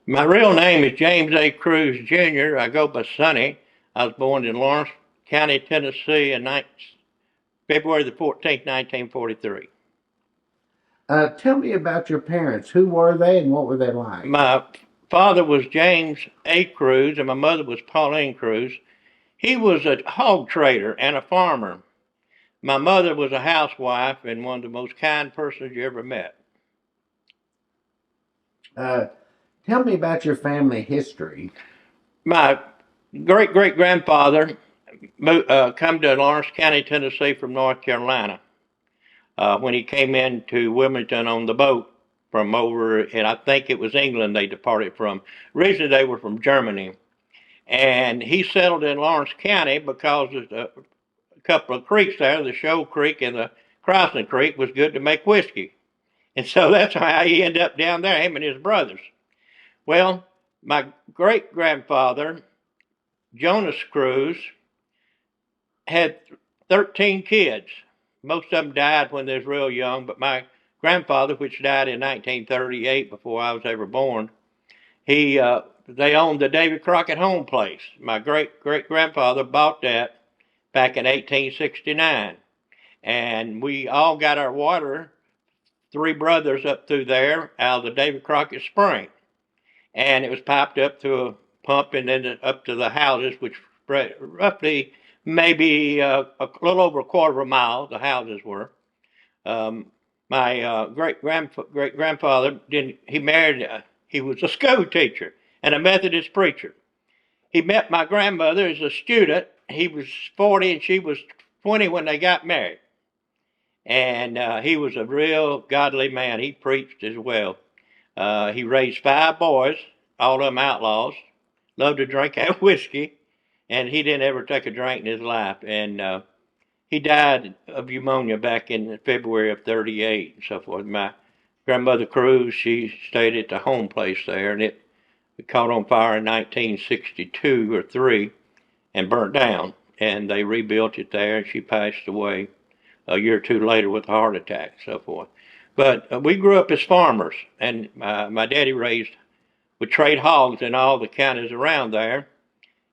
My real name is James A. Cruz Jr. I go by Sonny. I was born in Lawrence County, Tennessee on February the 14th, 1943. Tell me about your parents. Who were they and what were they like? My father was James A. Cruz and my mother was Pauline Cruz. He was a hog trader and a farmer. My mother was a housewife and one of the most kind persons you ever met. Uh, Tell me about your family history. My great great grandfather come to Lawrence County, Tennessee from North Carolina. When he came into Wilmington on the boat from over, and I think it was England they departed from. Originally, they were from Germany. And he settled in Lawrence County because there's a couple of creeks there, the Shoal Creek and the Crossing Creek, was good to make whiskey. And so that's how he ended up down there, him and his brothers. Well, my great grandfather, Jonas Cruz, had 13 kids. Most of them died when they was real young, but my grandfather, which died in 1938 before I was ever born, they owned the David Crockett home place. My great great grandfather bought that back in 1869, and we all got our water, three brothers up through there out of the David Crockett spring, and it was piped up through a pump and then up to the houses, which spread roughly maybe a little over a quarter of a mile. The houses were. Um, my great grandfather didn't. He married. He was a school teacher and a Methodist preacher. He met my grandmother as a student. He was 40 and she was 20 when they got married. And he was a real godly man. He preached as well. He raised five boys, all of them outlaws, loved to drink that whiskey, and he didn't ever take a drink in his life. And he died of pneumonia back in February of 38 and so forth. My grandmother Cruz, she stayed at the home place there, and it caught on fire in 1962 or 3 and burnt down. And they rebuilt it there, and she passed away a year or two later with a heart attack and so forth. But we grew up as farmers, and my daddy would trade hogs in all the counties around there.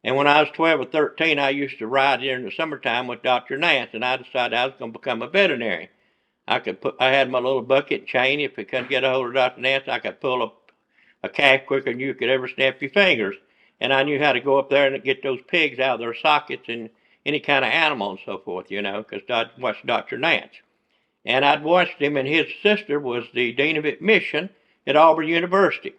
And when I was 12 or 13, I used to ride during the summertime with Dr. Nance, and I decided I was going to become a veterinarian. I had my little bucket chain. If I couldn't get a hold of Dr. Nance, I could pull a calf quicker than you could ever snap your fingers. And I knew how to go up there and get those pigs out of their sockets and any kind of animal and so forth, because I'd watched Dr. Nance. And I'd watched him, and his sister was the dean of admission at Auburn University.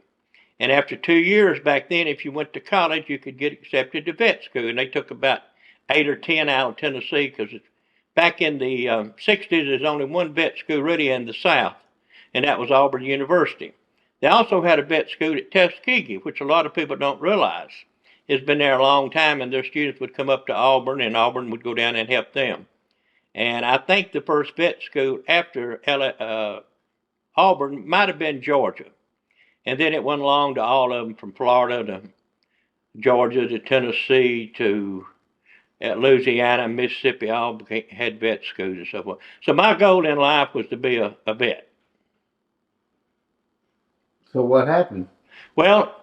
And after 2 years back then, if you went to college, you could get accepted to vet school. And they took about 8 or 10 out of Tennessee because back in the 60s, there's only one vet school really in the South, and that was Auburn University. They also had a vet school at Tuskegee, which a lot of people don't realize. It's been there a long time, and their students would come up to Auburn, and Auburn would go down and help them. And I think the first vet school after Auburn might have been Georgia. And then it went along to all of them from Florida to Georgia to Tennessee to Louisiana, Mississippi, all had vet schools and so forth. So my goal in life was to be a vet. So what happened? Well,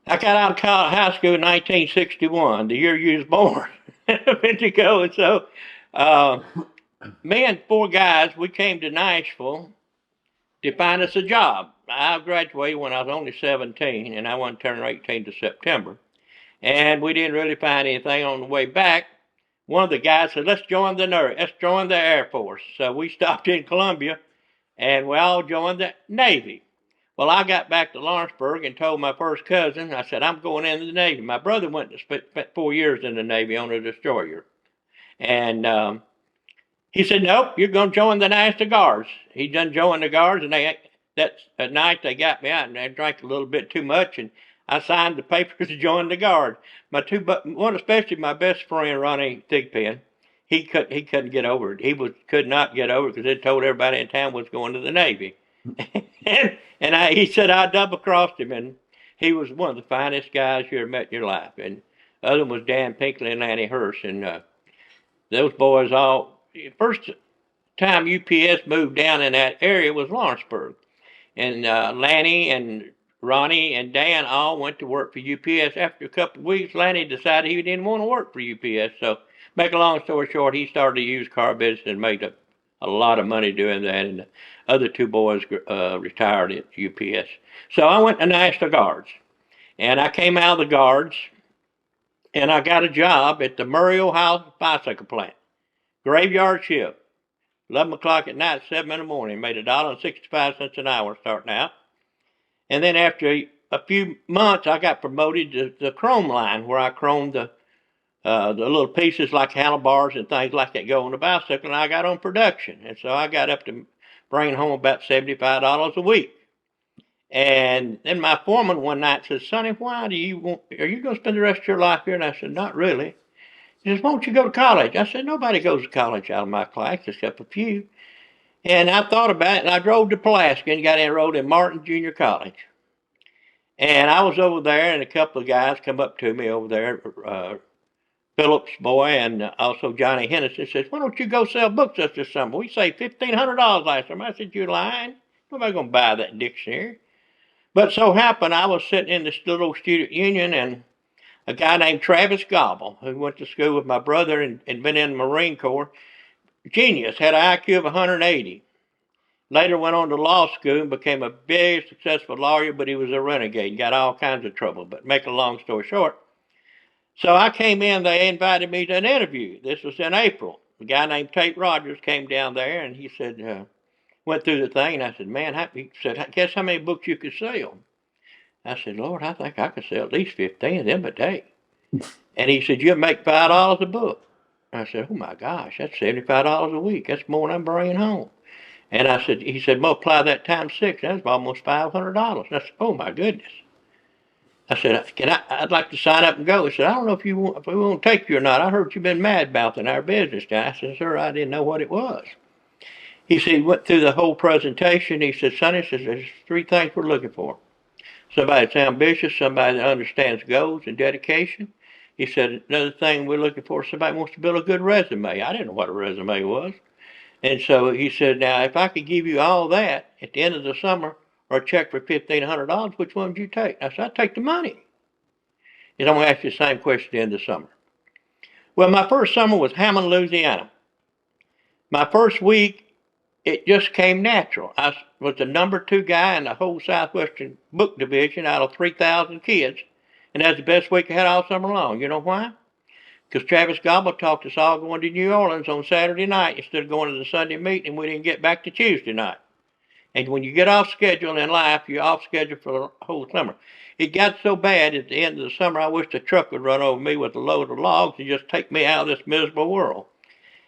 I got out of high school in 1961, the year you was born, a minute ago. And so uh, me and four guys, we came to Nashville to find us a job. I graduated when I was only 17, and I wasn't turning 18 to September. And we didn't really find anything on the way back. One of the guys said, let's join the Air Force. So we stopped in Columbia, and we all joined the Navy. Well, I got back to Lawrenceburg and told my first cousin, I said, I'm going into the Navy. My brother went to spent 4 years in the Navy on a destroyer. And he said, nope, you're going to join the National Guards. He done joined the Guards, and that at night they got me out, and I drank a little bit too much, and I signed the papers to join the Guard. One especially my best friend, Ronnie Thigpen, he couldn't get over it. Could not get over it because they told everybody in town was going to the Navy. He said I double crossed him, and he was one of the finest guys you ever met in your life. And the other one was Dan Pinkley and Lanny Hurst, and those boys all first time UPS moved down in that area was Lawrenceburg, and Lanny and Ronnie and Dan all went to work for UPS. After a couple of weeks, Lanny decided he didn't want to work for UPS. So, make a long story short, he started a used car business and made a lot of money doing that. And the other two boys retired at UPS. So I went to National Guards, and I came out of the Guards, and I got a job at the Murray, Ohio bicycle plant, graveyard shift. 11 o'clock at night, 7 in the morning. Made $1.65 an hour starting out. And then after a few months, I got promoted to the chrome line, where I chromed the little pieces like handlebars and things like that go on the bicycle, and I got on production. And so I got up to bringing home about $75 a week. And then my foreman one night said, Sonny, are you going to spend the rest of your life here? And I said, not really. He says, won't you go to college? I said, nobody goes to college out of my class except a few. And I thought about it, and I drove to Pulaski and got enrolled in Martin Junior College. And I was over there, and a couple of guys come up to me over there, Phillips boy and also Johnny Hennessy, says, why don't you go sell books this summer? We saved $1,500 last summer. I said, you lying? Nobody's going to buy that dictionary. But so happened I was sitting in this little student union, and a guy named Travis Gobble, who went to school with my brother and been in the Marine Corps, genius, had an IQ of 180. Later went on to law school and became a very successful lawyer, but he was a renegade, got all kinds of trouble. But make a long story short, so I came in, they invited me to an interview. This was in April. A guy named Tate Rogers came down there, and he said, went through the thing, and I said, man, he said, guess how many books you could sell? I said, Lord, I think I could sell at least 15 of them a day. And he said, you'll make $5 a book. I said, oh my gosh, that's $75 a week. That's more than I'm bringing home. And he said, multiply that times 6. That's almost $500. And I said, oh my goodness. I said, I'd like to sign up and go. He said, I don't know if we won't take you or not. I heard you've been mad mouthing our business guy. I said, sir, I didn't know what it was. He said, he went through the whole presentation. He said, Sonny, there's 3 things we're looking for. Somebody that's ambitious, somebody that understands goals and dedication. He said, another thing we're looking for is somebody who wants to build a good resume. I didn't know what a resume was. And so he said, now, if I could give you all that at the end of the summer or a check for $1,500, which one would you take? I said, I'd take the money. He said, I'm going to ask you the same question at the end of the summer. Well, my first summer was Hammond, Louisiana. My first week, it just came natural. I was the number 2 guy in the whole Southwestern book division out of 3,000 kids. And that's the best week I had all summer long. You know why? Because Travis Gobble talked us all going to New Orleans on Saturday night instead of going to the Sunday meeting, and we didn't get back to Tuesday night. And when you get off schedule in life, you're off schedule for the whole summer. It got so bad at the end of the summer, I wish the truck would run over me with a load of logs and just take me out of this miserable world.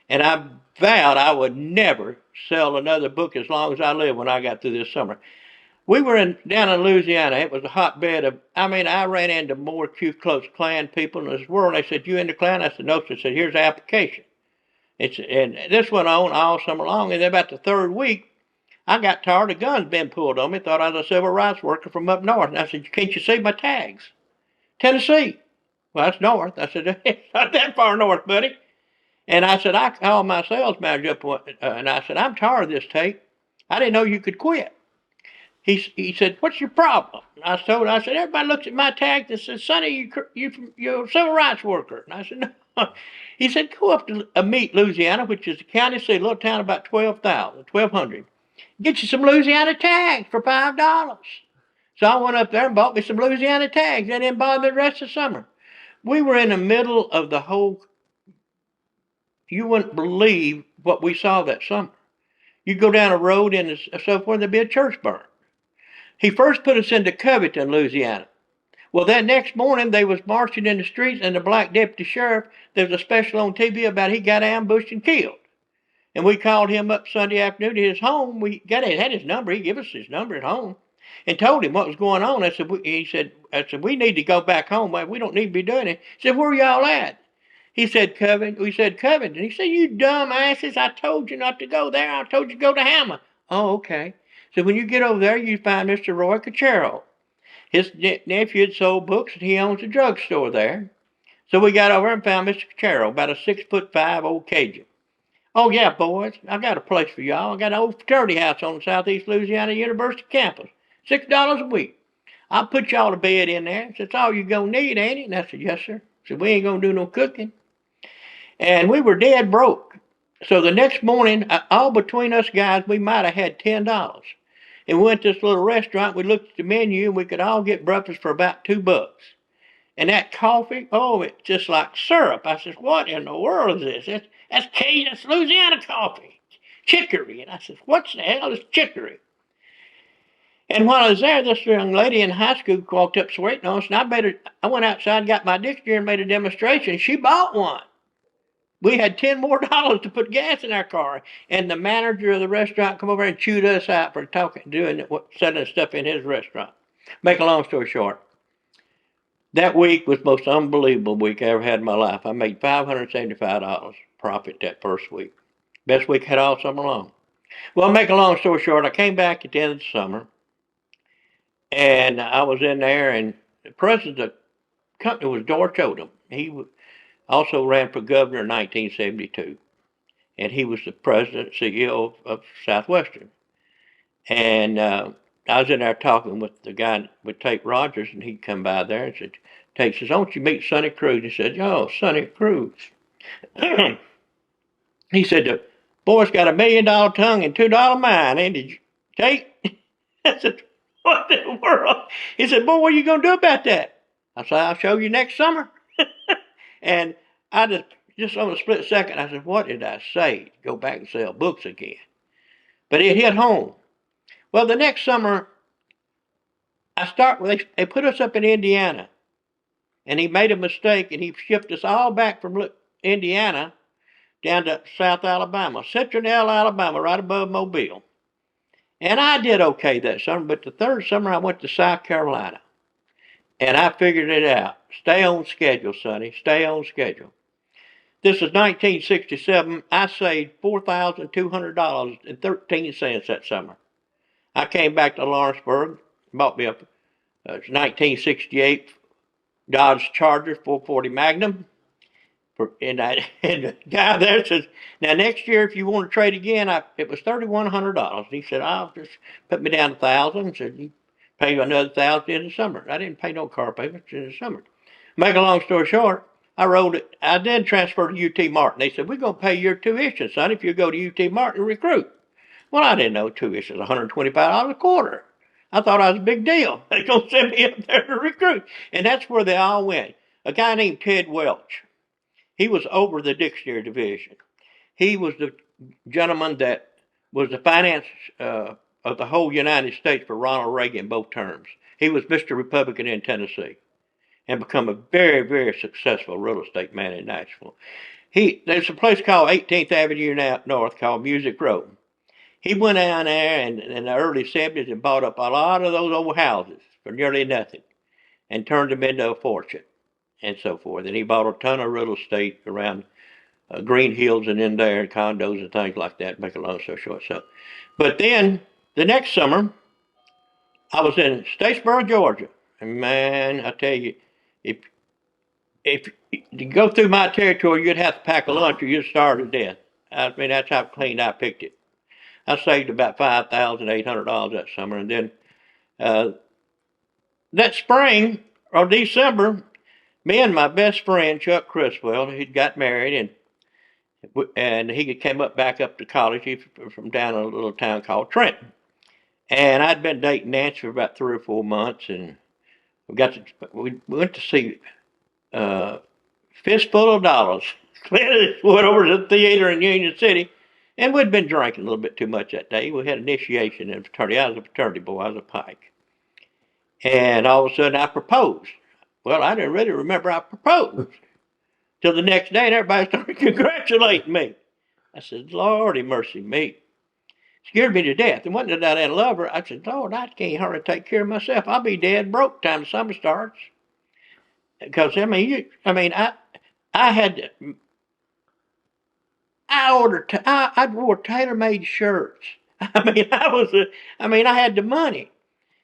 And I vowed I would never sell another book as long as I lived when I got through this summer. We were down in Louisiana. It was a hotbed of, I ran into more Ku Klux Klan people in this world. They said, you in the Klan? I said, no. They said, here's the application. And this went on all summer long. And then about the 3rd week, I got tired of guns being pulled on me. Thought I was a civil rights worker from up north. And I said, can't you see my tags? Tennessee. Well, that's north. I said, it's not that far north, buddy. And I said, I called my sales manager up, and I said, I'm tired of this, Tate. I didn't know you could quit. He said, what's your problem? I said, everybody looks at my tag and says, Sonny, you're a civil rights worker. And I said, no. He said, go up to Meet, Louisiana, which is the county seat, a little town about 1,200. Get you some Louisiana tags for $5. So I went up there and bought me some Louisiana tags. They didn't bother me the rest of the summer. We were in the middle of the whole, you wouldn't believe what we saw that summer. You go down a road and so forth, there'd be a church burn. He first put us into Covington, Louisiana. Well, that next morning, they was marching in the streets, and the black deputy sheriff, there was a special on TV about he got ambushed and killed. And we called him up Sunday afternoon to his home. We had his number. He gave us his number at home and told him what was going on. I said, we need to go back home. We don't need to be doing it. He said, where are y'all at? He said, Covington. We said, Covington. He said, you dumb asses. I told you not to go there. I told you to go to Hammer. Oh, okay. So when you get over there, you find Mr. Roy Cachero. His nephew had sold books, and he owns a drugstore there. So we got over and found Mr. Cachero, about a 6'5" old Cajun. Oh, yeah, boys, I got a place for y'all. I got an old fraternity house on the Southeast Louisiana University campus, $6 a week. I'll put y'all to bed in there. That's all you're going to need, ain't it? And I said, yes, sir. I said, we ain't going to do no cooking. And we were dead broke. So the next morning, all between us guys, we might have had $10. And we went to this little restaurant. We looked at the menu, and we could all get breakfast for about $2. And that coffee, oh, it's just like syrup. I said, what in the world is this? That's Cajun, that's Louisiana coffee. Chicory. And I said, what the hell is chicory? And while I was there, this young lady in high school walked up sweating on us, and I went outside and got my dictionary and made a demonstration. She bought one. We had $10 more to put gas in our car. And the manager of the restaurant come over and chewed us out for selling stuff in his restaurant. Make a long story short, that week was the most unbelievable week I ever had in my life. I made $575 profit that first week. Best week I had all summer long. Well, make a long story short, I came back at the end of the summer, and I was in there, and the president of the company was George Odom. He also ran for governor in 1972, and he was the president, CEO of Southwestern. And I was in there talking with the guy with Tate Rogers, and he'd come by there and said, Tate says, don't you meet Sonny Cruz? He said, oh, Sonny Cruz. He said, the boy's got $1 million tongue and $2 mind, ain't he, Tate? I said, what in the world? He said, boy, what are you going to do about that? I said, I'll show you next summer. And I just on a split second, I said, what did I say? Go back and sell books again. But it hit home. Well, the next summer, they put us up in Indiana, and he made a mistake, and he shipped us all back from Indiana down to South Alabama, Central Alabama, right above Mobile. And I did okay that summer, but the third summer I went to South Carolina, and I figured it out. Stay on schedule, Sonny, stay on schedule. This is 1967. I saved $4,200.13 that summer. I came back to Lawrenceburg, bought me a 1968 Dodge Charger 440 Magnum. And the guy there says, now next year if you want to trade again, it was $3,100. He said, I'll just put me down $1,000 and said, you pay another $1,000 in the summer. I didn't pay no car payments in the summer. Make a long story short, I then transferred to UT Martin. They said, we're going to pay your tuition, son, if you go to UT Martin and recruit. Well, I didn't know tuition was $125 a quarter. I thought I was a big deal. They're going to send me up there to recruit. And that's where they all went. A guy named Ted Welch. He was over the dictionary division. He was the gentleman that was the finance of the whole United States for Ronald Reagan both terms. He was Mr. Republican in Tennessee and become a very, very successful real estate man in Nashville. There's a place called 18th Avenue North called Music Road. He went down there in the early 70s and bought up a lot of those old houses for nearly nothing and turned them into a fortune and so forth. And he bought a ton of real estate around Green Hills and in there, and condos and things like that, make a long story short. But then the next summer, I was in Statesboro, Georgia. And man, I tell you, if to go through my territory, you'd have to pack a lunch or you'd starve to death. I mean, that's how clean I picked it. I saved about $5,800 that summer. And then that spring or December, me and my best friend, Chuck Criswell, he'd got married, and he came back up to college. He's from down in a little town called Trenton. And I'd been dating Nancy for about 3 or 4 months, and we went to see Fistful of Dollars. Went over to the theater in Union City, and we'd been drinking a little bit too much that day. We had initiation in fraternity. I was a fraternity boy. I was a Pike. And all of a sudden, I proposed. Well, I didn't really remember I proposed till the next day, and everybody started congratulating me. I said, Lordy mercy me. Scared me to death. And wasn't that I didn't love her. I said, Lord, I can't hardly take care of myself. I'll be dead broke time the summer starts. Because I wore tailor-made shirts. I had the money.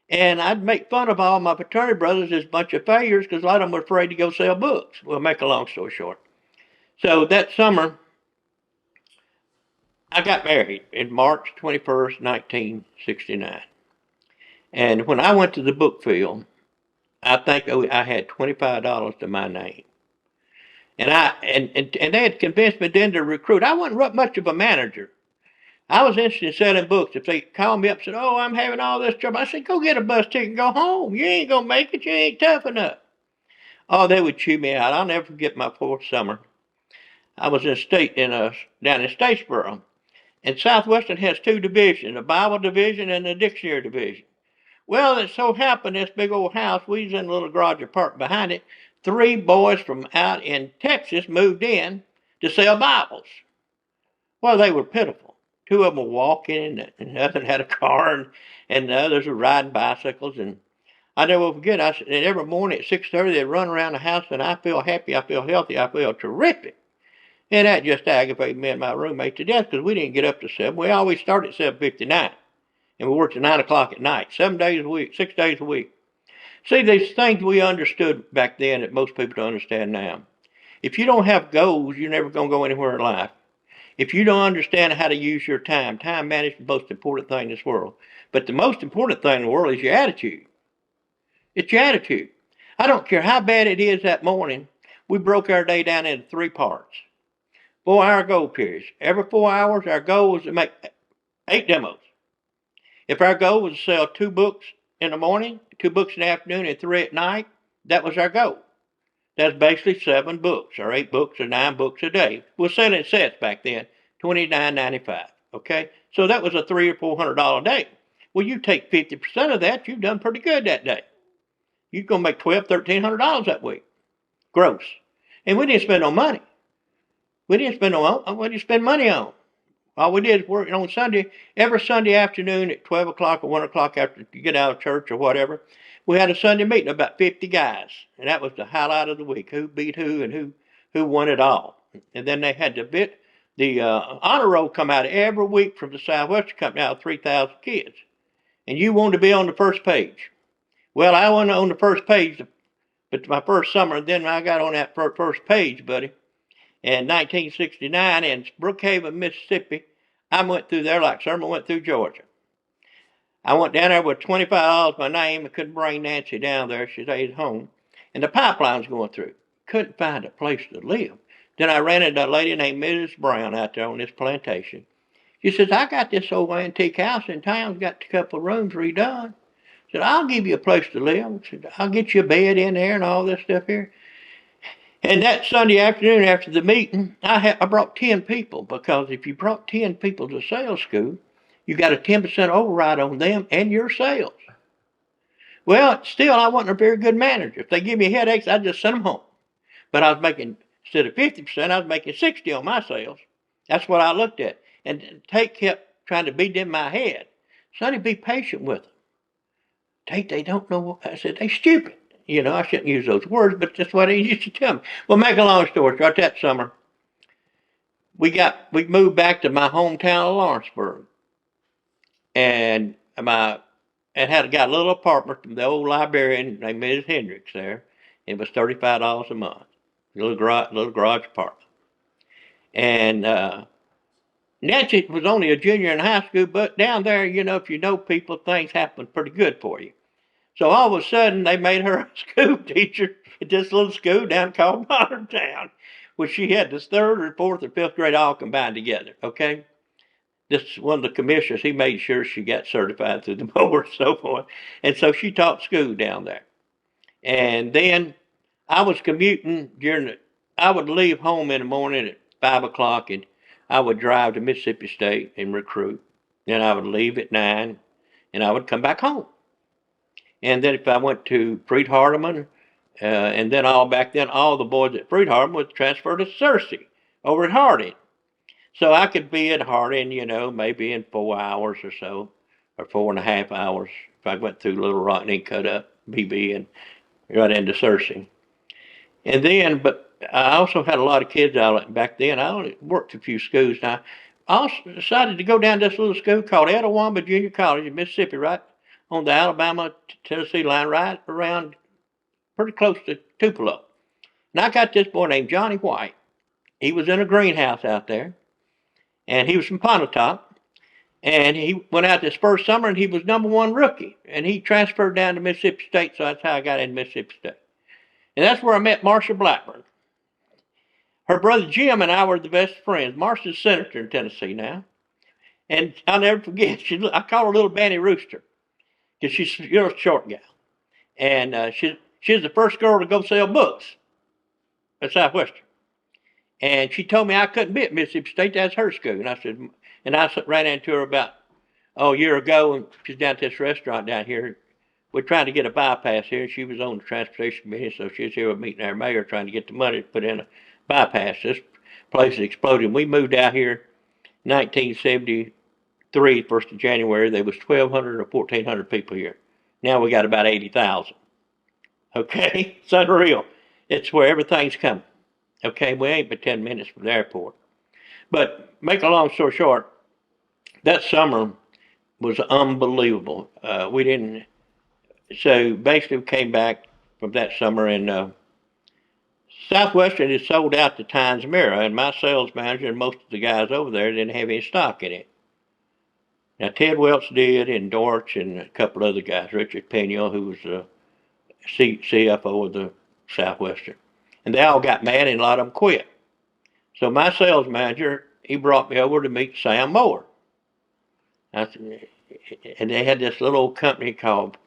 And I'd make fun of all my fraternity brothers as a bunch of failures because a lot of them were afraid to go sell books. Well, make a long story short. So that summer, I got married in March 21st, 1969. And when I went to the book field, I think I had $25 to my name. And they had convinced me then to recruit. I wasn't much of a manager. I was interested in selling books. If they called me up and said, "Oh, I'm having all this trouble," I said, "Go get a bus ticket and go home. You ain't gonna make it. You ain't tough enough." Oh, they would chew me out. I'll never forget my fourth summer. I was down in Statesboro, and Southwestern has two divisions: a Bible division and a dictionary division. Well, it so happened this big old house, we was in a little garage apartment behind it. Three boys from out in Texas moved in to sell Bibles. Well, they were pitiful. Two of them were walking, and nothing had a car, and the others were riding bicycles. And I never will forget. And every morning at 6:30, they'd run around the house, and I feel happy, I feel healthy, I feel terrific. And that just aggravated me and my roommate to death because we didn't get up to 7. We always started at 7:59, and we worked at 9 o'clock at night, 7 days a week, 6 days a week. See, these things we understood back then that most people don't understand now. If you don't have goals, you're never going to go anywhere in life. If you don't understand how to use your time management is the most important thing in this world. But the most important thing in the world is your attitude. It's your attitude. I don't care how bad it is that morning, we broke our day down into 3 parts. 4-hour goal periods. Every 4 hours, our goal was to make 8 demos. If our goal was to sell 2 books in the morning, 2 books in the afternoon, and 3 at night, that was our goal. That's basically 7 books, or 8 books, or 9 books a day. We were selling sets back then, $29.95. Okay, so that was a $300 or $400 day. Well, you take 50% of that, you've done pretty good that day. You're gonna make $1,200, $1,300 that week, gross. And we didn't spend no money. We didn't spend money on? All we did is work on Sunday, every Sunday afternoon at 12 o'clock or 1 o'clock after you get out of church or whatever. We had a Sunday meeting of about 50 guys, and that was the highlight of the week, who beat who and who won it all. And then they had the honor roll come out every week from the Southwestern Company out of 3,000 kids. And you wanted to be on the first page. Well, I wasn't on the first page, but my first summer, and then I got on that first page, buddy. In 1969 in Brookhaven, Mississippi, I went through there like Sherman went through Georgia. I went down there with $25 my name. I couldn't bring Nancy down there. She stayed home. And the pipeline's going through. Couldn't find a place to live. Then I ran into a lady named Mrs. Brown out there on this plantation. She says, "I got this old antique house in town. Got a couple of rooms redone." I said, "I'll give you a place to live." I said, "I'll get you a bed in there and all this stuff here." And that Sunday afternoon after the meeting, I brought 10 people, because if you brought 10 people to sales school, you got a 10% override on them and your sales. Well, still, I wasn't a very good manager. If they give me headaches, I'd just send them home. But I was making, instead of 50%, I was making 60 on my sales. That's what I looked at. And Tate kept trying to beat in my head. Sonny, be patient with them. Tate, they don't know what, I said, they stupid. You know, I shouldn't use those words, but that's what he used to tell me. Well, make a long story short, that summer, we moved back to my hometown of Lawrenceburg, and got a little apartment from the old librarian named Mrs. Hendricks there. It was $35 a month, little garage apartment. And Nancy was only a junior in high school, but down there, you know, if you know people, things happen pretty good for you. So all of a sudden, they made her a school teacher at this little school down called Modern Town, which she had this 3rd or 4th or 5th grade all combined together, okay? This one of the commissioners, he made sure she got certified through the board and so forth. And so she taught school down there. And then I was commuting I would leave home in the morning at 5 o'clock, and I would drive to Mississippi State and recruit. Then I would leave at 9, and I would come back home. And then if I went to Freed Hardeman, and then all the boys at Freed Hardeman would transfer to Searcy over at Harding. So I could be at Harding, you know, maybe in 4 hours or so, or 4.5 hours, if I went through Little Rock and cut up BB and right into Searcy. And then, but I also had a lot of kids out back then. I only worked a few schools. Now, I also decided to go down to this little school called Etowamba Junior College in Mississippi, right on the Alabama-Tennessee line, right around pretty close to Tupelo. And I got this boy named Johnny White. He was in a greenhouse out there, and he was from Pontotoc. And he went out this first summer and he was #1 rookie. And he transferred down to Mississippi State, so that's how I got into Mississippi State. And that's where I met Marsha Blackburn. Her brother Jim and I were the best friends. Marsha's a senator in Tennessee now. And I'll never forget, I call her Little Banny Rooster because she's a short gal. And she's the first girl to go sell books at Southwestern. And she told me I couldn't be at Mississippi State. That's her school. And I ran into her about a year ago, and she's down at this restaurant down here. We're trying to get a bypass here. She was on the transportation committee, so she was here with meeting our mayor trying to get the money to put in a bypass. This place is exploding. We moved out here 1973, 1st of January. There was 1,200 or 1,400 people here. Now we got about 80,000. Okay? It's unreal. It's where everything's coming. Okay? We ain't but 10 minutes from the airport. But make a long story short, that summer was unbelievable. So basically we came back from that summer, and Southwestern had sold out the Times Mirror, and my sales manager and most of the guys over there didn't have any stock in it. Now Ted Welch did, and Dortch, and a couple other guys, Richard Pena, who was the CFO of the Southwestern. And they all got mad, and a lot of them quit. So my sales manager, he brought me over to meet Sam Moore. And they had this little old company called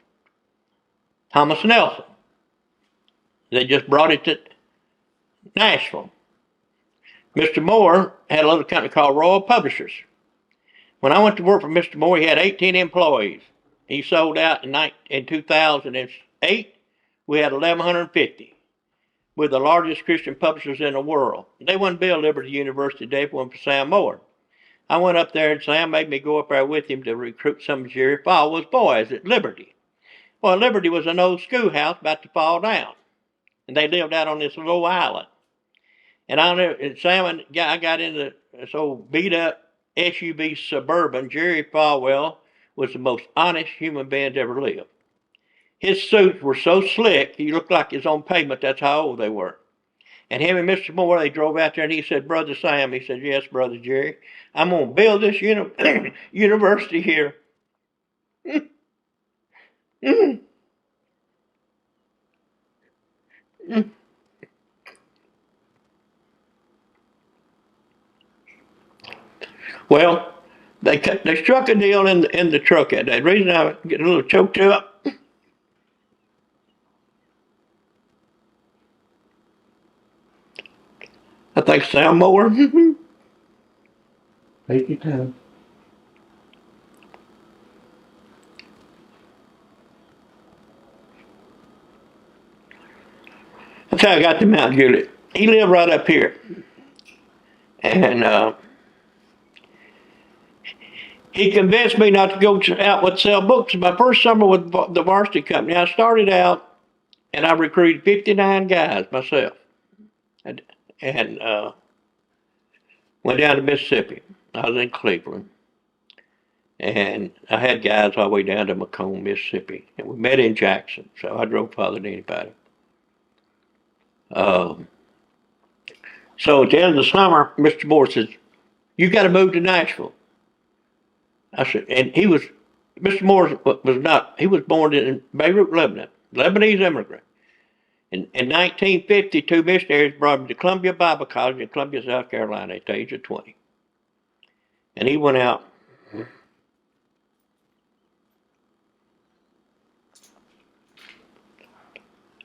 Thomas Nelson. They just brought it to Nashville. Mr. Moore had a little company called Royal Publishers. When I went to work for Mr. Moore, he had 18 employees. He sold out in 2008. We had 1,150. We're the largest Christian publishers in the world. They wouldn't build Liberty University today if it wasn't for Sam Moore. I went up there, and Sam made me go up there with him to recruit some of Jerry Falwell's boys at Liberty. Well, Liberty was an old schoolhouse about to fall down, and they lived out on this little island. And Sam and I got into this old beat-up SUV Suburban. Jerry Falwell was the most honest human being that ever lived. His suits were so slick, he looked like he was on pavement. That's how old they were. And him and Mr. Moore, they drove out there, and he said, "Brother Sam," he said, "Yes, Brother Jerry, I'm going to build this university here." Well, they struck a deal in the truck that day. The reason I get a little choked up, I think Sam Moore. Take your time. That's how I got to Mount Juliet. He lived right up here. And he convinced me not to go out with sell books. My first summer with the varsity company, I started out and I recruited 59 guys myself. And went down to Mississippi. I was in Cleveland. And I had guys all the way down to Macomb, Mississippi. And we met in Jackson, so I drove farther than anybody. So at the end of the summer, Mr. Moore says, "You got to move to Nashville." I said, and Mr. Moore was not, he was born in Beirut, Lebanon, Lebanese immigrant. In 1950, two missionaries brought him to Columbia Bible College in Columbia, South Carolina at the age of 20. And he went out.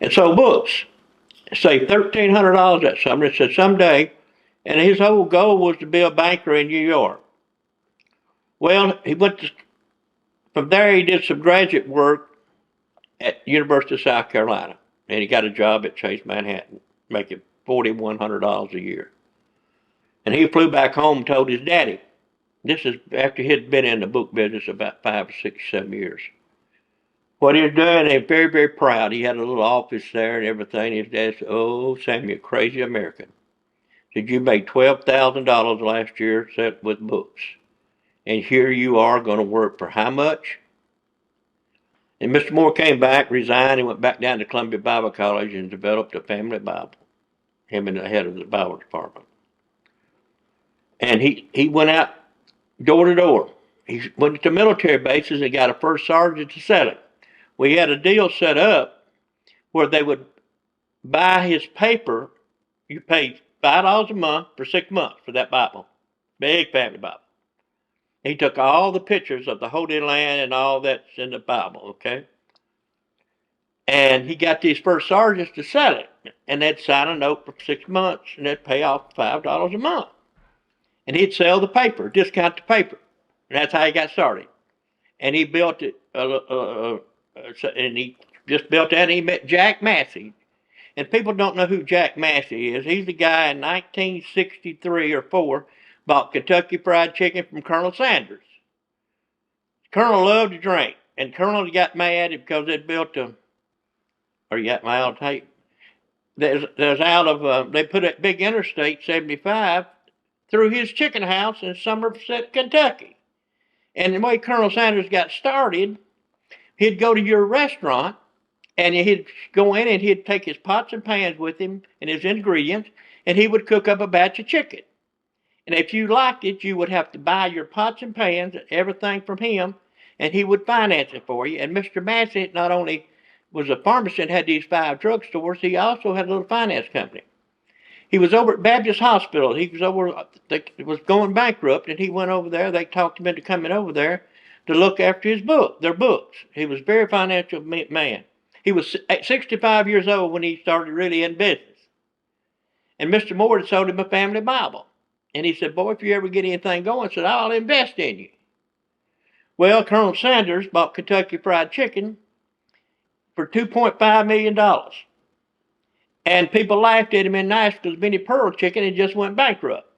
And sold books. Saved $1,300 that summer. It said someday, and his whole goal was to be a banker in New York. Well, from there he did some graduate work at University of South Carolina. And he got a job at Chase Manhattan, making $4,100 a year. And he flew back home and told his daddy. This is after he'd been in the book business about 5 or 6, 7 years. What he was doing, and very, very proud. He had a little office there and everything. His dad said, "Oh, Sam, you're a crazy American." He said, "You made $12,000 last year set with books. And here you are going to work for how much?" And Mr. Moore came back, resigned, and went back down to Columbia Bible College and developed a family Bible. Him and the head of the Bible department. And he went out door to door. he went to military bases and got a first sergeant to sell it. We had a deal set up where they would buy his paper. You paid $5 a month for 6 months for that Bible, big family Bible. He took all the pictures of the Holy Land and all that's in the Bible, okay? And he got these first sergeants to sell it, and they'd sign a note for 6 months, and they'd pay off $5 a month. And he'd sell the paper, discount the paper, and that's how he got started. And he built it, and he just built that. And he met Jack Massey, and people don't know who Jack Massey is. He's the guy in 1963 or 4 bought Kentucky Fried Chicken from Colonel Sanders. Colonel loved to drink, and Colonel got mad because they'd built a, or you got my old tape. There's out of, they put a big Interstate 75 through his chicken house in Somerset, Kentucky. And the way Colonel Sanders got started, he'd go to your restaurant, and he'd go in and he'd take his pots and pans with him and his ingredients, and he would cook up a batch of chicken. And if you liked it, you would have to buy your pots and pans, everything from him, and he would finance it for you. And Mr. Massey not only was a pharmacist and had these 5 drugstores, he also had a little finance company. He was over at Baptist Hospital. He was over, they was going bankrupt, and he went over there. They talked him into coming over there to look after their books. He was a very financial man. He was 65 years old when he started really in business. And Mr. Moore had sold him a family Bible. And he said, boy, if you ever get anything going, I said, I'll invest in you. Well, Colonel Sanders bought Kentucky Fried Chicken for $2.5 million. And people laughed at him in Nashville because Benny Pearl Chicken had just went bankrupt.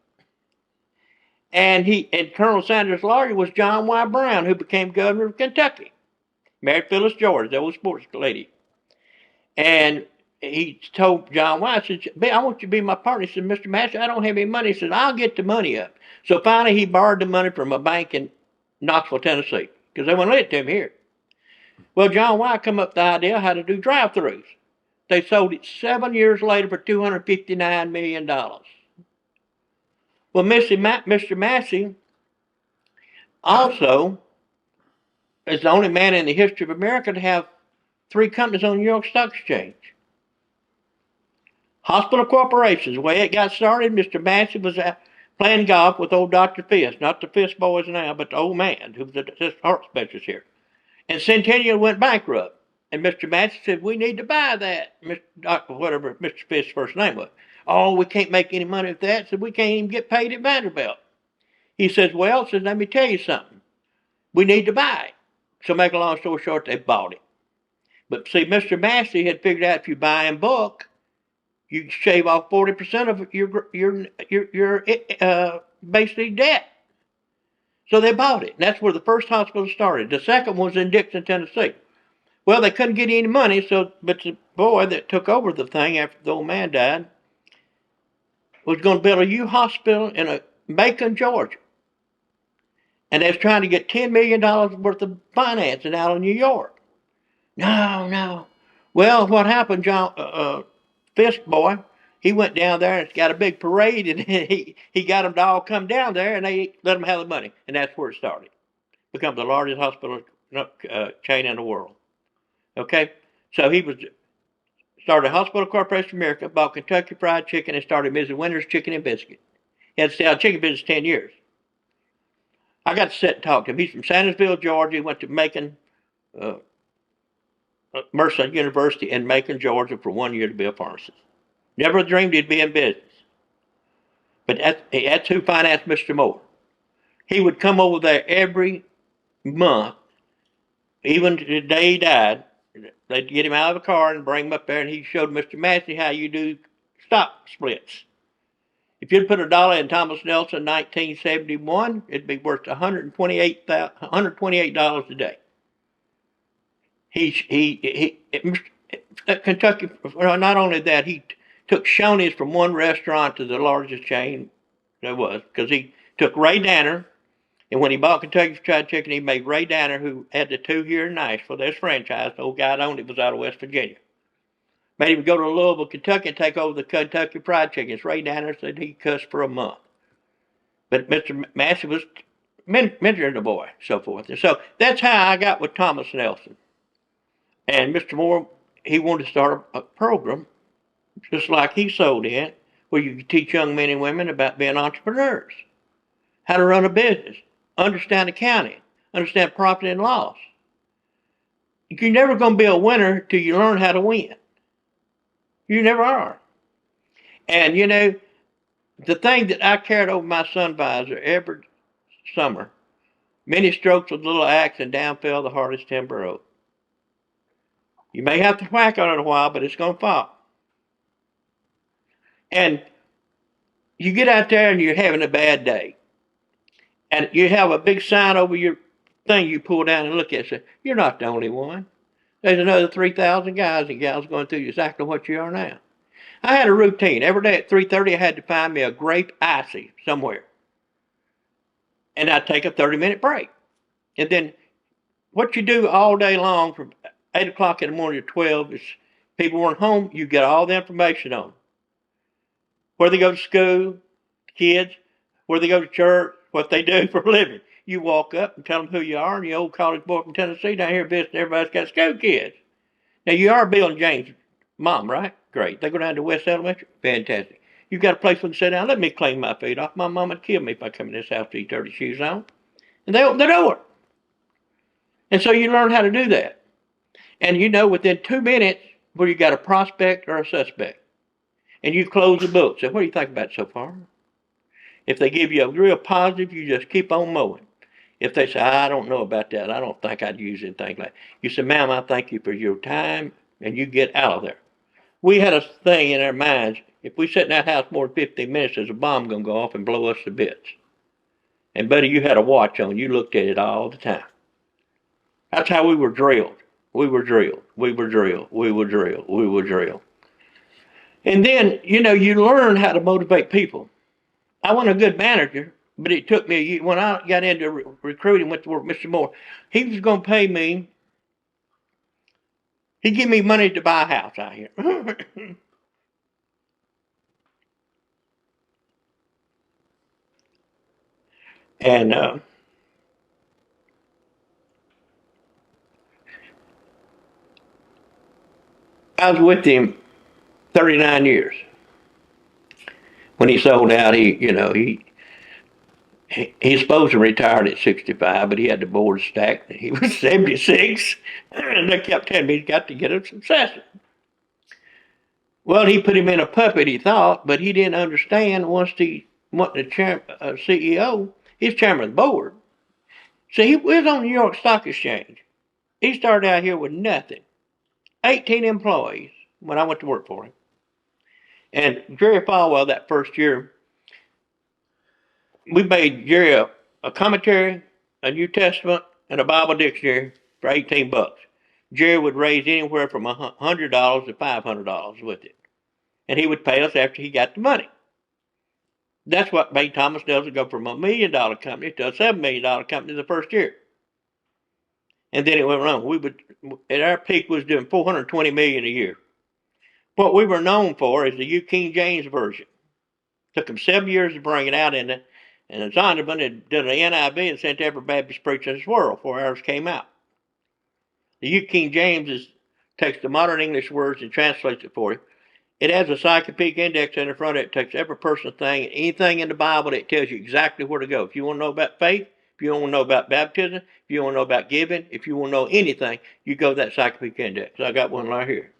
And Colonel Sanders' lawyer was John Y. Brown, who became governor of Kentucky. Married Phyllis George, the old sports lady. And he told John Y., I said, I want you to be my partner. He said, Mr. Massey, I don't have any money. He said, I'll get the money up. So finally he borrowed the money from a bank in Knoxville, Tennessee, because they wouldn't let it to him here. Well, John Y. come up with the idea how to do drive-thrus. They sold it 7 years later for $259 million. Well, Mr. Massey also is the only man in the history of America to have 3 companies on the New York Stock Exchange. Hospital corporations, the way it got started, Mr. Massey was playing golf with old Dr. Fisk, not the Fisk boys now, but the old man who was the heart specialist here. And Centennial went bankrupt. And Mr. Massey said, we need to buy that. Whatever Mr. Fisk's first name was. Oh, we can't make any money with that. So we can't even get paid at Vanderbilt. He says, well, let me tell you something. We need to buy it. So make a long story short, they bought it. But see, Mr. Massey had figured out if you buy in bulk, you can shave off 40% of your basically debt. So they bought it. And that's where the first hospital started. The second was in Dixon, Tennessee. Well, they couldn't get any money, but the boy that took over the thing after the old man died was going to build a new hospital in Macon, Georgia. And they was trying to get $10 million worth of financing out of New York. No. Well, what happened, Fisk boy, he went down there and got a big parade, and he got them to all come down there, and they let them have the money. And that's where it started. Become the largest hospital chain in the world. Okay, so he started Hospital Corporation of America, bought Kentucky Fried Chicken, and started Mrs. Winter's Chicken and Biscuit. He had to stay out of chicken business 10 years. I got to sit and talk to him. He's from Sandersville, Georgia. He went to Macon, Mercer University in Macon, Georgia for 1 year to be a pharmacist. Never dreamed he'd be in business. But that's who financed Mr. Moore. He would come over there every month, even the day he died. They'd get him out of the car and bring him up there, and he showed Mr. Massey how you do stock splits. If you'd put $1 in Thomas Nelson in 1971, it'd be worth $128 a day. Kentucky, not only that, he took Shoney's from one restaurant to the largest chain there was, because he took Ray Danner. And when he bought Kentucky Fried Chicken, he made Ray Danner, who had the 2 here in Nashville, this franchise. The old guy that owned it was out of West Virginia. Made him go to Louisville, Kentucky, and take over the Kentucky Fried Chickens. Ray Danner said he cussed for a month. But Mr. Massey was mentoring the boy, so forth. And so that's how I got with Thomas Nelson. And Mr. Moore, he wanted to start a program, just like he sold in, where you could teach young men and women about being entrepreneurs, how to run a business, understand accounting, understand profit and loss. You're never going to be a winner till you learn how to win. You never are. And you know, the thing that I carried over my sun visor every summer, many strokes with a little axe and down fell the hardest timber oak. You may have to whack on it a while, but it's going to fall. And you get out there and you're having a bad day. And you have a big sign over your thing you pull down and look at and say, you're not the only one. There's another 3,000 guys and gals going through exactly what you are now. I had a routine. Every day at 3:30, I had to find me a grape icy somewhere. And I'd take a 30-minute break. And then what you do all day long from 8 o'clock in the morning to 12 is people weren't home, you get all the information on them. Where they go to school, kids, where they go to church, what they do for a living. You walk up and tell them who you are, and the old college boy from Tennessee down here visiting, everybody's got school kids. Now, you are Bill and Jane's mom, right? Great. They go down to West Elementary? Fantastic. You got a place where they sit down? Let me clean my feet off. My mom would kill me if I come in this house with these dirty shoes on. And they open the door. And so you learn how to do that. And you know, within 2 minutes, where you got a prospect or a suspect. And you close the book. So what do you think about it so far? If they give you a real positive, you just keep on mowing. If they say, I don't know about that, I don't think I'd use anything like that. You say, ma'am, I thank you for your time, and you get out of there. We had a thing in our minds, if we sit in that house more than 15 minutes, there's a bomb going to go off and blow us to bits. And buddy, you had a watch on. You looked at it all the time. That's how we were drilled. We were drilled. We were drilled. We were drilled. We were drilled. And then, you know, you learn how to motivate people. I wasn't a good manager, but it took me a year. When I got into recruiting, went to work with Mr. Moore, he was going to pay me. He'd give me money to buy a house out here. And I was with him 39 years. When he sold out, he's supposed to retire at 65, but he had the board stacked. He was 76, and they kept telling me he's got to get a successor. Well, he put him in a puppet, he thought, but he didn't understand once he went to CEO, he's chairman of the board. So he was on the New York Stock Exchange. He started out here with nothing. 18 employees when I went to work for him. And Jerry Falwell, that first year, we made Jerry a commentary, a New Testament, and a Bible dictionary for $18. Jerry would raise anywhere from $100 to $500 with it. And he would pay us after he got the money. That's what made Thomas Nelson go from $1 million company to a $7 million company the first year. And then it went wrong. We would, at our peak, was doing $420 million a year. What we were known for is the New King James Version. Took them 7 years to bring it out and Zondervan had done an NIV and sent to every Baptist preacher in this world before ours came out. The New King James takes the modern English words and translates it for you. It has a encyclopedic index in the front of it. It takes every person's thing, anything in the Bible that tells you exactly where to go. If you want to know about faith, if you want to know about baptism, if you want to know about giving, if you want to know anything, you go to that encyclopedic index. I got one right here.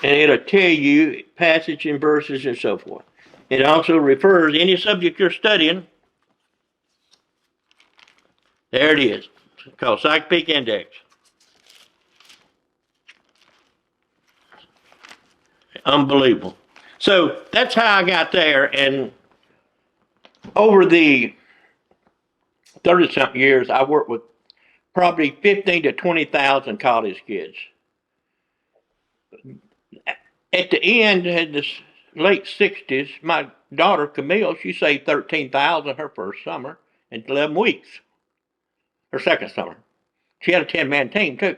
And it'll tell you passage and verses and so forth. It also refers any subject you're studying. There it is. It's called Encyclopedic Index. Unbelievable. So that's how I got there. And over the 30-something years, I worked with probably 15 to 20,000 college kids. At the end, in the late 60s, my daughter, Camille, she saved $13,000 her first summer in 11 weeks. Her second summer. She had a 10-man team, too.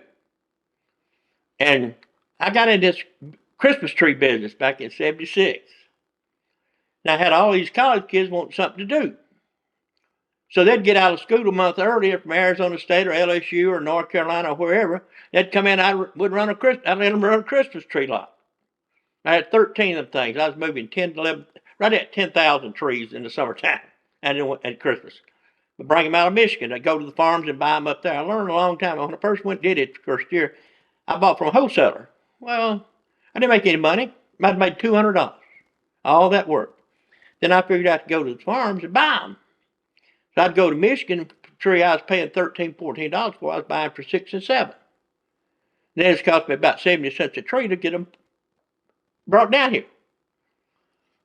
And I got into this Christmas tree business back in '76. And I had all these college kids wanting something to do. So they'd get out of school a month earlier from Arizona State or LSU or North Carolina or wherever. They'd come in. I'd let them run a Christmas tree lot. I had 13 of them things. I was moving 10 to 11, right at 10,000 trees in the summertime and at Christmas. But bring them out of Michigan. I'd go to the farms and buy them up there. I learned a long time. When I first went and did it the first year, I bought from a wholesaler. Well, I didn't make any money. I made $200. All that work. Then I figured out to go to the farms and buy them. So I'd go to Michigan, the tree I was paying $13, $14 for, I was buying for $6 and $7. Then it's cost me about 70 cents a tree to get them brought down here.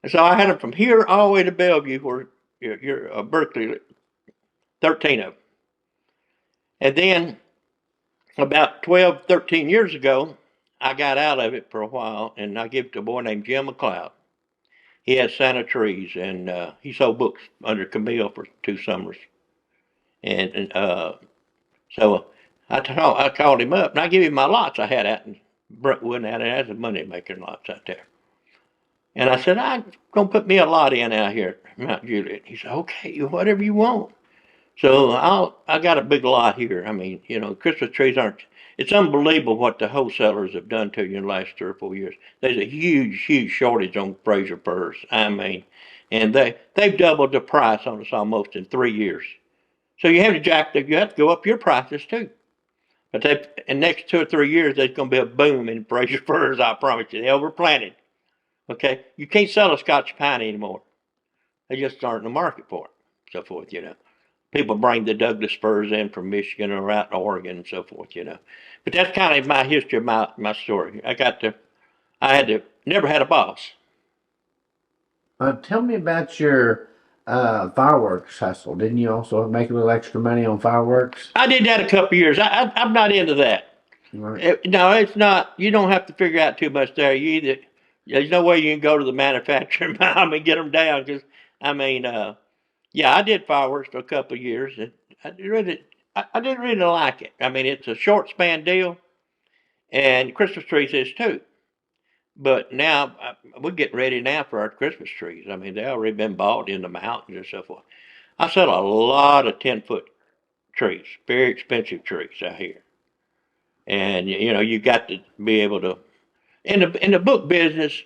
And so I had them from here all the way to Bellevue, where you're Berkeley, 13 of them. And then about 12, 13 years ago, I got out of it for a while, and I gave it to a boy named Jim McLeod. He had Santa trees, and he sold books under Camille for 2 summers. And so I called him up, and I gave him my lots I had out in Brentwood, and I had some money-making lots out there. And I said, I'm going to put me a lot in out here at Mount Juliet. He said, okay, whatever you want. So I got a big lot here. I mean, Christmas trees it's unbelievable what the wholesalers have done to you in the last 3 or 4 years. There's a huge, huge shortage on Fraser firs. I mean, and they've doubled the price on us almost in 3 years. So you have to go up your prices too. But in the next 2 or 3 years, there's going to be a boom in Fraser firs, I promise you. They overplanted. Okay? You can't sell a Scotch pine anymore. They just aren't in the market for it, so forth, People bring the Douglas firs in from Michigan or out in Oregon and so forth, But that's kind of my history of my story. Never had a boss. Tell me about your fireworks hustle. Didn't you also make a little extra money on fireworks? I did that a couple of years. I'm not into that. Right. No, it's not. You don't have to figure out too much there. There's no way you can go to the manufacturer and get them down. Because yeah, I did fireworks for a couple of years, and I didn't really like it. I mean, it's a short span deal, and Christmas trees is too. But now we're getting ready now for our Christmas trees. I mean, they already been bought in the mountains and so forth. I sell a lot of 10-foot trees, very expensive trees out here, and you got to be able to. In the book business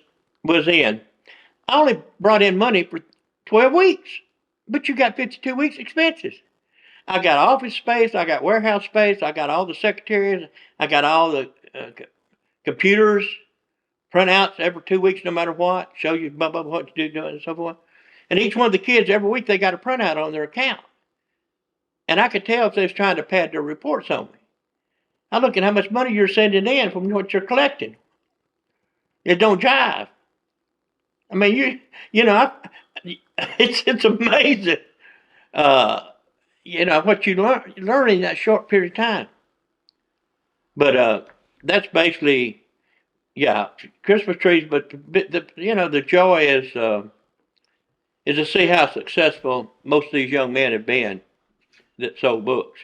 I only brought in money for 12 weeks, but you got 52 weeks expenses. I got office space, I got warehouse space, I got all the secretaries, I got all the computers, printouts every 2 weeks, no matter what, show you what to do and so forth. And each one of the kids every week they got a printout on their account, and I could tell if they was trying to pad their reports on me. I look at how much money you're sending in from what you're collecting. It don't jive. I mean, it's amazing. What you learn in that short period of time. But that's basically, yeah, Christmas trees. But the joy is to see how successful most of these young men have been that sold books.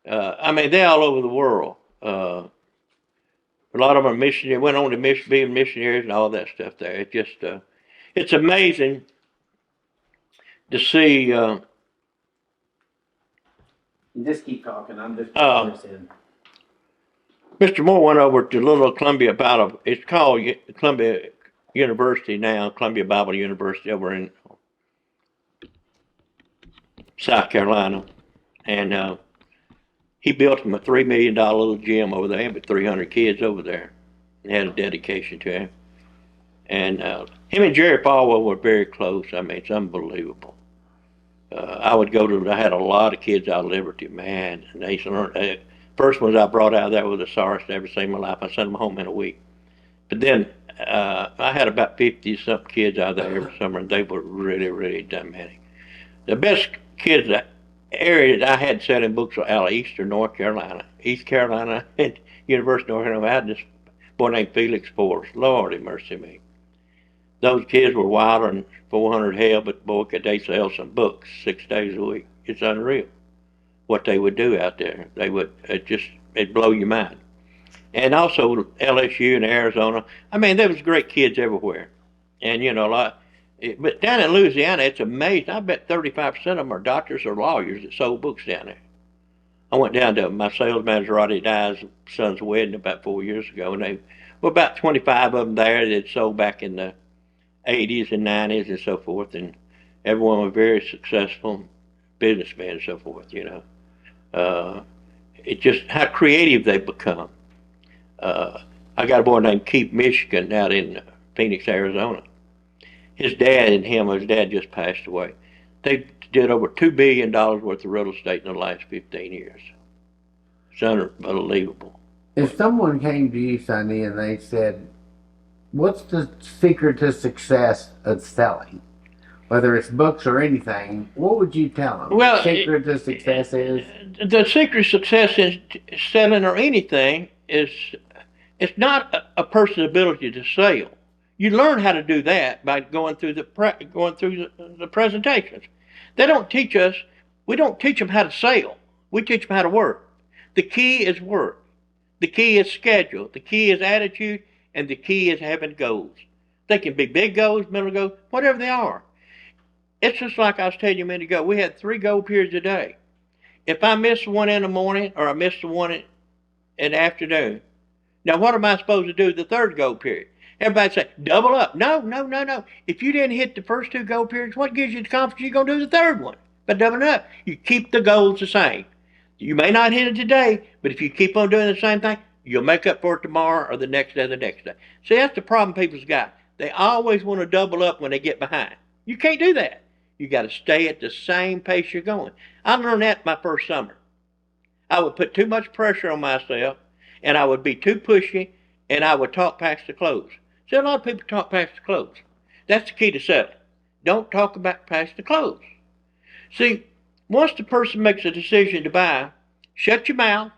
They're all over the world. A lot of them are missionaries, went on to being missionaries and all that stuff there. It's just, it's amazing to see. Just keep talking. I'm just putting this in. Mr. Moore went over to Little Columbia it's called Columbia University now, Columbia Bible University over in South Carolina. And he built him a $3 million little gym over there with 300 kids over there. He had a dedication to him. And him and Jerry Falwell were very close. I mean, it's unbelievable. I had a lot of kids out of Liberty, man. And they learned. First ones I brought out of there were the sorest I ever seen in my life. I sent them home in a week. But then I had about 50-something kids out there every summer, and they were really, really dynamic. The best kids area that I had selling books were out of East Carolina, and University of North Carolina. I had this boy named Felix Forrest. Lordy mercy me. Those kids were wilder than 400 hell, but boy, could they sell some books 6 days a week. It's unreal what they would do out there. They would, it'd blow your mind. And also LSU and Arizona. I mean, there was great kids everywhere. And, But down in Louisiana, it's amazing. I bet 35% of them are doctors or lawyers that sold books down there. I went down to my sales manager, Roddy Dye's son's wedding about 4 years ago, and they were about 25 of them there that sold back in the 80s and 90s and so forth, and everyone was very successful businessmen and so forth, you know. It's just how creative they've become. I got a boy named Keith Michigan out in Phoenix, Arizona. His dad just passed away. They did over $2 billion worth of real estate in the last 15 years. It's unbelievable. If someone came to you, Sonny, and they said, what's the secret to success of selling? Whether it's books or anything, what would you tell them? Well, the secret to success is? The secret to success in selling or anything is it's not a person's ability to sell. You learn how to do that by going through the presentations. They don't teach us. We don't teach them how to sell. We teach them how to work. The key is work. The key is schedule. The key is attitude, and the key is having goals. They can be big goals, middle goals, whatever they are. It's just like I was telling you a minute ago. We had 3 goal periods a day. If I miss one in the morning or I miss the one in the afternoon, now what am I supposed to do the third goal period? Everybody say, double up. No, no, no, no. If you didn't hit the first 2 goal periods, what gives you the confidence you're going to do the third one? By doubling up. You keep the goals the same. You may not hit it today, but if you keep on doing the same thing, you'll make up for it tomorrow or the next day, the next day. See, that's the problem people's got. They always want to double up when they get behind. You can't do that. You got to stay at the same pace you're going. I learned that my first summer. I would put too much pressure on myself, and I would be too pushy, and I would talk past the close. See, a lot of people talk past the close. That's the key to selling. Don't talk about past the close. See, once the person makes a decision to buy, shut your mouth,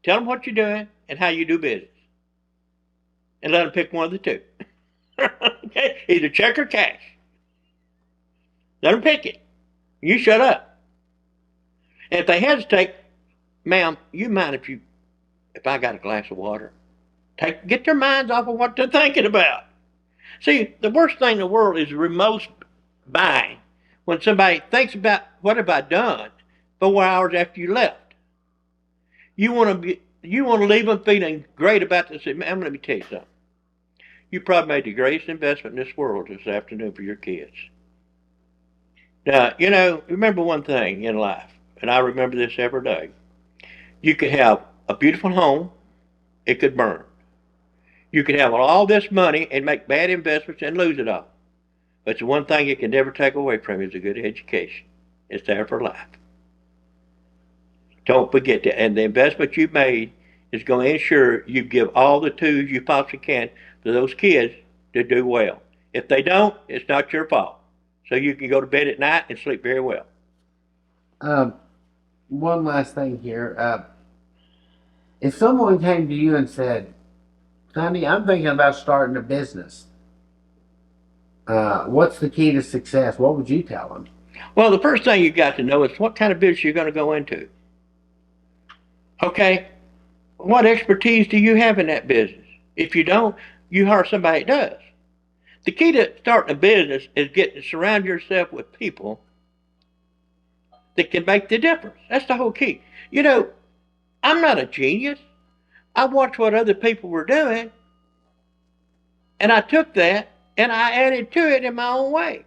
tell them what you're doing and how you do business, and let them pick one of the two. Okay? Either check or cash. Let them pick it. You shut up. And if they hesitate, ma'am, you mind if I got a glass of water? Get their minds off of what they're thinking about. See, the worst thing in the world is remote buying. When somebody thinks about what have I done 4 hours after you left. You want to leave them feeling great about this. Man, let me tell you something. You probably made the greatest investment in this world this afternoon for your kids. Now, remember one thing in life, and I remember this every day. You could have a beautiful home, it could burn. You could have all this money and make bad investments and lose it all. But the one thing it can never take away from you is a good education. It's there for life. Don't forget that. And the investment you made is going to ensure you give all the tools you possibly can to those kids to do well. If they don't, it's not your fault. So you can go to bed at night and sleep very well. One last thing here. If someone came to you and said, Sonny, I'm thinking about starting a business. What's the key to success? What would you tell them? Well, the first thing you got to know is what kind of business you're going to go into. Okay? What expertise do you have in that business? If you don't, you hire somebody that does. The key to starting a business is getting to surround yourself with people that can make the difference. That's the whole key. I'm not a genius. I watched what other people were doing, and I took that and I added to it in my own way.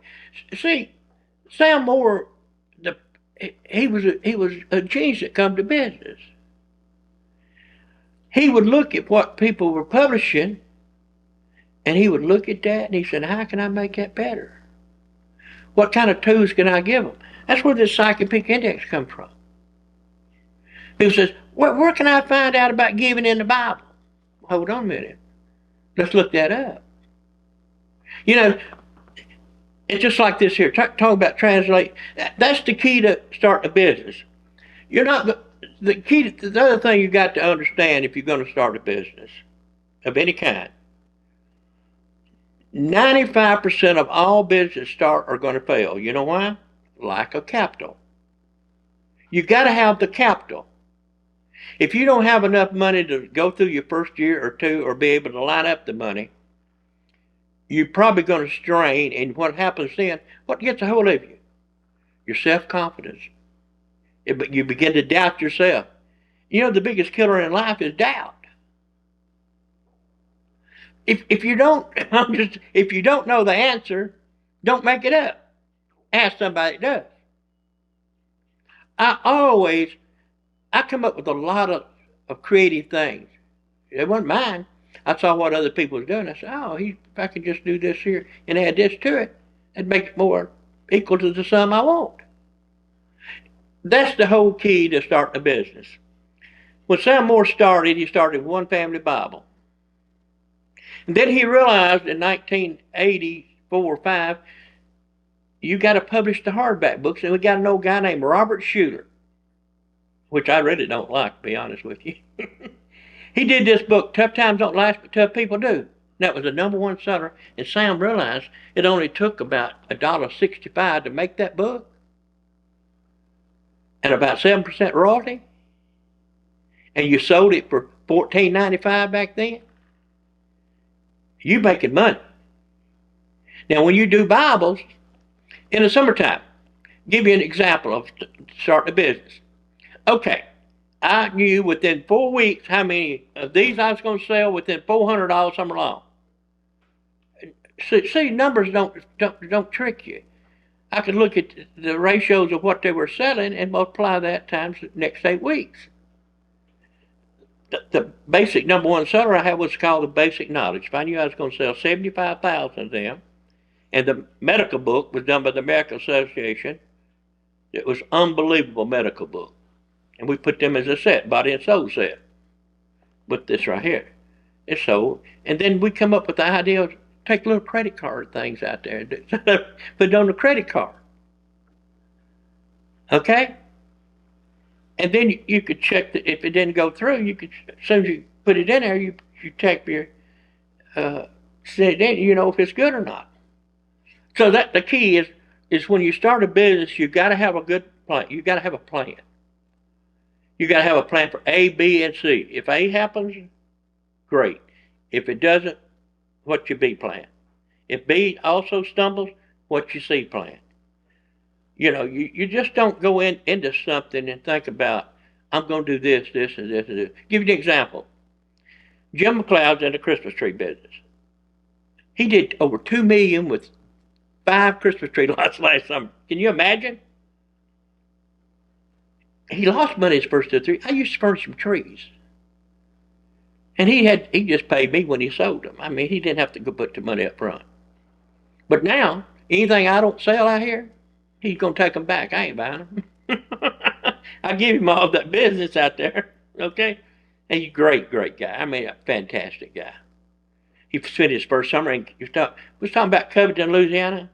See, Sam Moore, he was a genius that come to business. He would look at what people were publishing, and he would look at that and he said, how can I make that better? What kind of tools can I give them? That's where this psychic peak index comes from. People says, where can I find out about giving in the Bible? Hold on a minute. Let's look that up. It's just like this here. Talk about translate. That's the key to starting a business. You're not the key. The other thing you got to understand if you're going to start a business of any kind. 95% of all businesses are going to fail. You know why? Lack of capital. You got to have the capital. If you don't have enough money to go through your first year or two or be able to line up the money, you're probably going to strain, and what happens then, what gets a hold of you? Your self-confidence. You begin to doubt yourself. You know, the biggest killer in life is doubt. If you don't, if you don't know the answer, don't make it up. Ask somebody that does. I come up with a lot of creative things. It wasn't mine. I saw what other people was doing. I said, oh, if I could just do this here and add this to it, it'd make it more equal to the sum I want. That's the whole key to starting a business. When Sam Moore started, he started with one family Bible. And then he realized in 1984 or 5, you got to publish the hardback books. And we got an old guy named Robert Schuller, which I really don't like, to be honest with you. He did this book, Tough Times Don't Last, but Tough People Do. That was the #1 seller. And Sam realized it only took about $1.65 to make that book, and about 7% royalty. And you sold it for $14.95 back then. You making money. Now, when you do Bibles in the summertime, give you an example of starting a business. Okay, I knew within 4 weeks how many of these I was going to sell within $400 all summer long. See, numbers don't trick you. I could look at the ratios of what they were selling and multiply that times the next 8 weeks. The basic #1 seller I had was called the Basic Knowledge. If I knew I was going to sell 75,000 of them, and the medical book was done by the American Association. It was unbelievable medical book. And we put them as a set, body and soul set. With this right here. It's sold. And then we come up with the idea of take little credit card things out there and put it on the credit card. Okay? And then you could check that if it didn't go through, you could, as soon as you put it in there, you check your, set it in, you know if it's good or not. So that the key is when you start a business, you got to have a good plan. You got to have a plan. You got to have a plan for A, B, and C. If A happens, great. If it doesn't, what's your B plan? If B also stumbles, what's your C plan? You know, you just don't go into something and think about, I'm going to do this, this, and this, and this. Give you an example. Jim McLeod's in the Christmas tree business. He did over $2 million with 5 Christmas tree lots last summer. Can you imagine? He lost money his first 2 or 3. I used to furnish some trees. And he just paid me when he sold them. I mean, he didn't have to go put the money up front. But now, anything I don't sell out here, he's going to take them back. I ain't buying them. I give him all that business out there. Okay? And he's a great, great guy. I mean, a fantastic guy. He spent his first summer in, we was talking about Covington, Louisiana.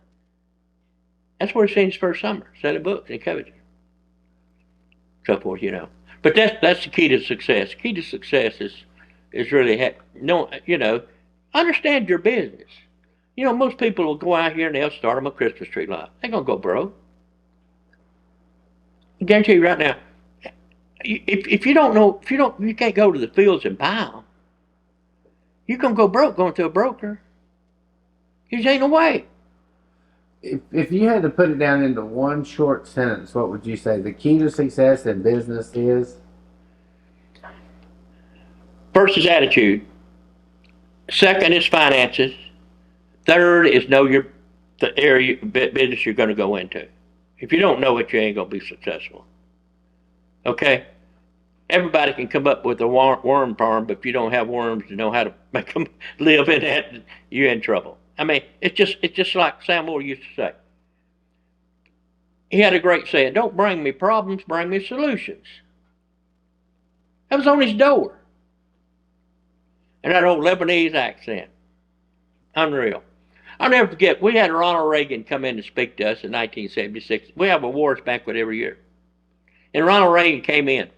That's where he spent his first summer, selling books in Covington. So forth, you know. But that's the key to success. The key to success is really, understand your business. You know, most people will go out here and they'll start them a Christmas tree lot. They're going to go broke. I guarantee you right now, if you don't know, you can't go to the fields and buy them. You're going to go broke going to a broker. There ain't no way. If you had to put it down into one short sentence, what would you say the key to success in business is? First is attitude. Second is finances. Third is know the area business you're going to go into. If you don't know it, you ain't going to be successful. Okay? Everybody can come up with a worm farm, but if you don't have worms to know how to make them live in that, you're in trouble. I mean, it's just like Sam Moore used to say. He had a great saying, don't bring me problems, bring me solutions. That was on his door. And that old Lebanese accent. Unreal. I'll never forget, we had Ronald Reagan come in to speak to us in 1976. We have a awards banquet every year. And Ronald Reagan came in.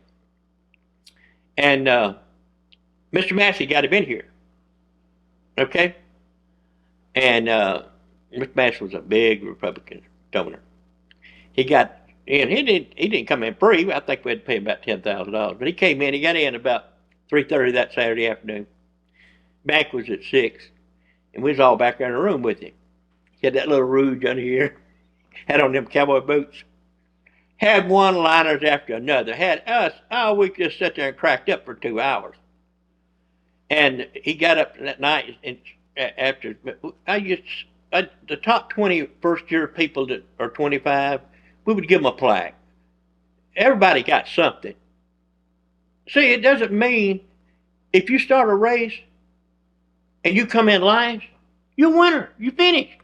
And Mr. Massey got him in here. Okay? And Mr. Massey was a big Republican donor. He got in. He didn't come in free. I think we had to pay him about $10,000. But he came in. He got in about 3:30 that Saturday afternoon. Bank was at 6. and we was all back there in the room with him. He had that little rouge under here, had on them cowboy boots, had one-liners after another, had us, oh, we just sat there and cracked up for 2 hours. And he got up that night and after, the top 20 first-year people that are 25, we would give them a plaque. Everybody got something. See, it doesn't mean if you start a race and you come in last, you're a winner. You finished.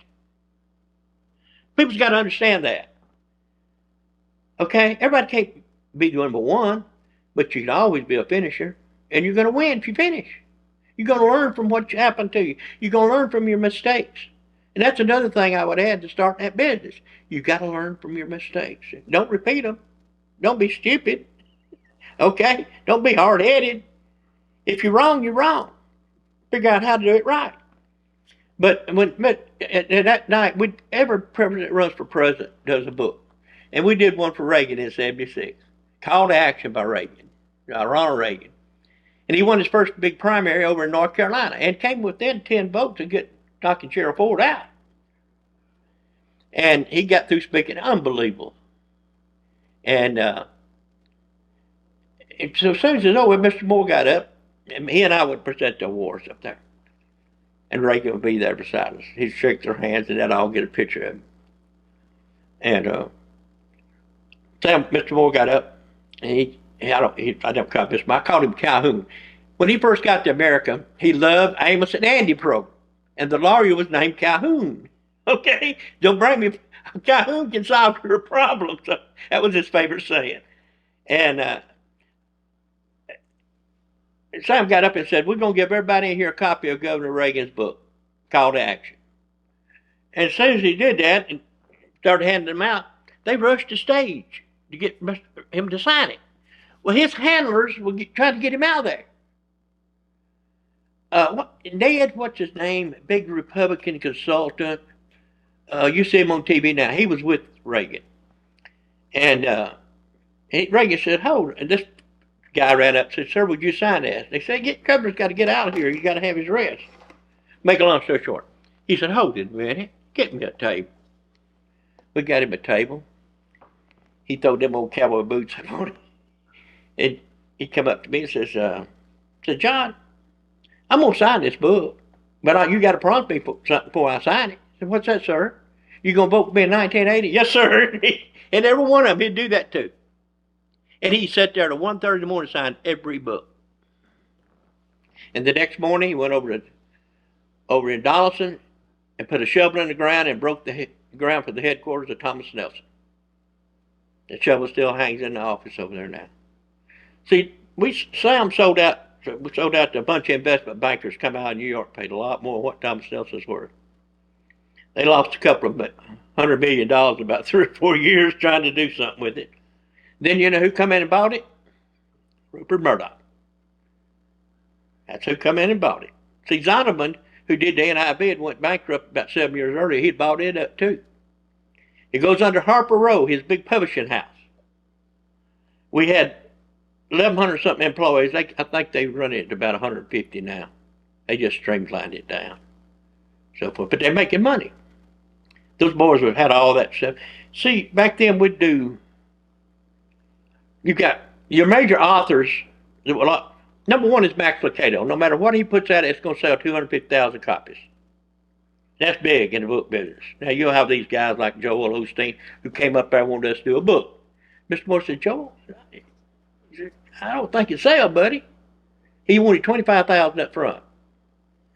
People's got to understand that. Okay? Everybody can't be number one, but you can always be a finisher, and you're going to win if you finish. You're going to learn from what happened to you. You're going to learn from your mistakes. And that's another thing I would add to start that business. You've got to learn from your mistakes. Don't repeat them. Don't be stupid. Okay? Don't be hard-headed. If you're wrong, you're wrong. Figure out how to do it right. But that night, every president that runs for president does a book. And we did one for Reagan in '76. Call to Action by Reagan, Ronald Reagan. And he won his first big primary over in North Carolina and came within 10 votes of knocking Gerald Ford out. And he got through speaking unbelievable. And so as soon as it's over, Mr. Moore got up, and he and I would present the awards up there. And Reagan would be there beside us. He'd shake their hands, and they'd all get a picture of him. And Mr. Moore got up, and I don't call this, but I called him Calhoun. When he first got to America, he loved Amos and Andy program, and the lawyer was named Calhoun. Okay, don't bring me. Calhoun can solve your problems. So that was his favorite saying. And Sam got up and said, "We're going to give everybody in here a copy of Governor Reagan's book, Call to Action." And as soon as he did that and started handing them out, they rushed the stage to get him to sign it. Well, his handlers were trying to get him out of there. Ned, what's his name? Big Republican consultant. You see him on TV now. He was with Reagan. And Reagan said, "Hold." And this guy ran up and said, "Sir, would you sign this?" They said, "Governor's got to get out of here. You got to have his rest." Make a long story short. He said, "Hold it a minute. Get me a table." We got him a table. He threw them old cowboy boots on it. And he come up to me and said, "John, I'm going to sign this book, but you got to promise me something before I sign it." I said, "What's that, sir? You going to vote for me in 1980? "Yes, sir." And every one of them, he'd do that too. And he sat there at 1:30 in the morning and signed every book. And the next morning, he went over in Donaldson and put a shovel in the ground and broke the ground for the headquarters of Thomas Nelson. The shovel still hangs in the office over there now. See, Sam sold out to a bunch of investment bankers come out of New York, paid a lot more than what Thomas Nelson's worth. They lost a couple of $100 million in about 3 or 4 years trying to do something with it. Then you know who come in and bought it? Rupert Murdoch. That's who come in and bought it. See, Zondervan, who did the NIB and went bankrupt about 7 years earlier, he'd bought it up too. It goes under Harper Row, his big publishing house. We had 1,100 something employees. I think they run it to about 150 now. They just streamlined it down. So forth. But they're making money. Those boys have had all that stuff. See, back then we'd do, you've got your major authors. Number one is Max Lucado. No matter what he puts out, it's going to sell 250,000 copies. That's big in the book business. Now you'll have these guys like Joel Osteen who came up there and wanted us to do a book. Mr. Moore said, "Joel, I don't think it sell, buddy." He wanted 25,000 up front.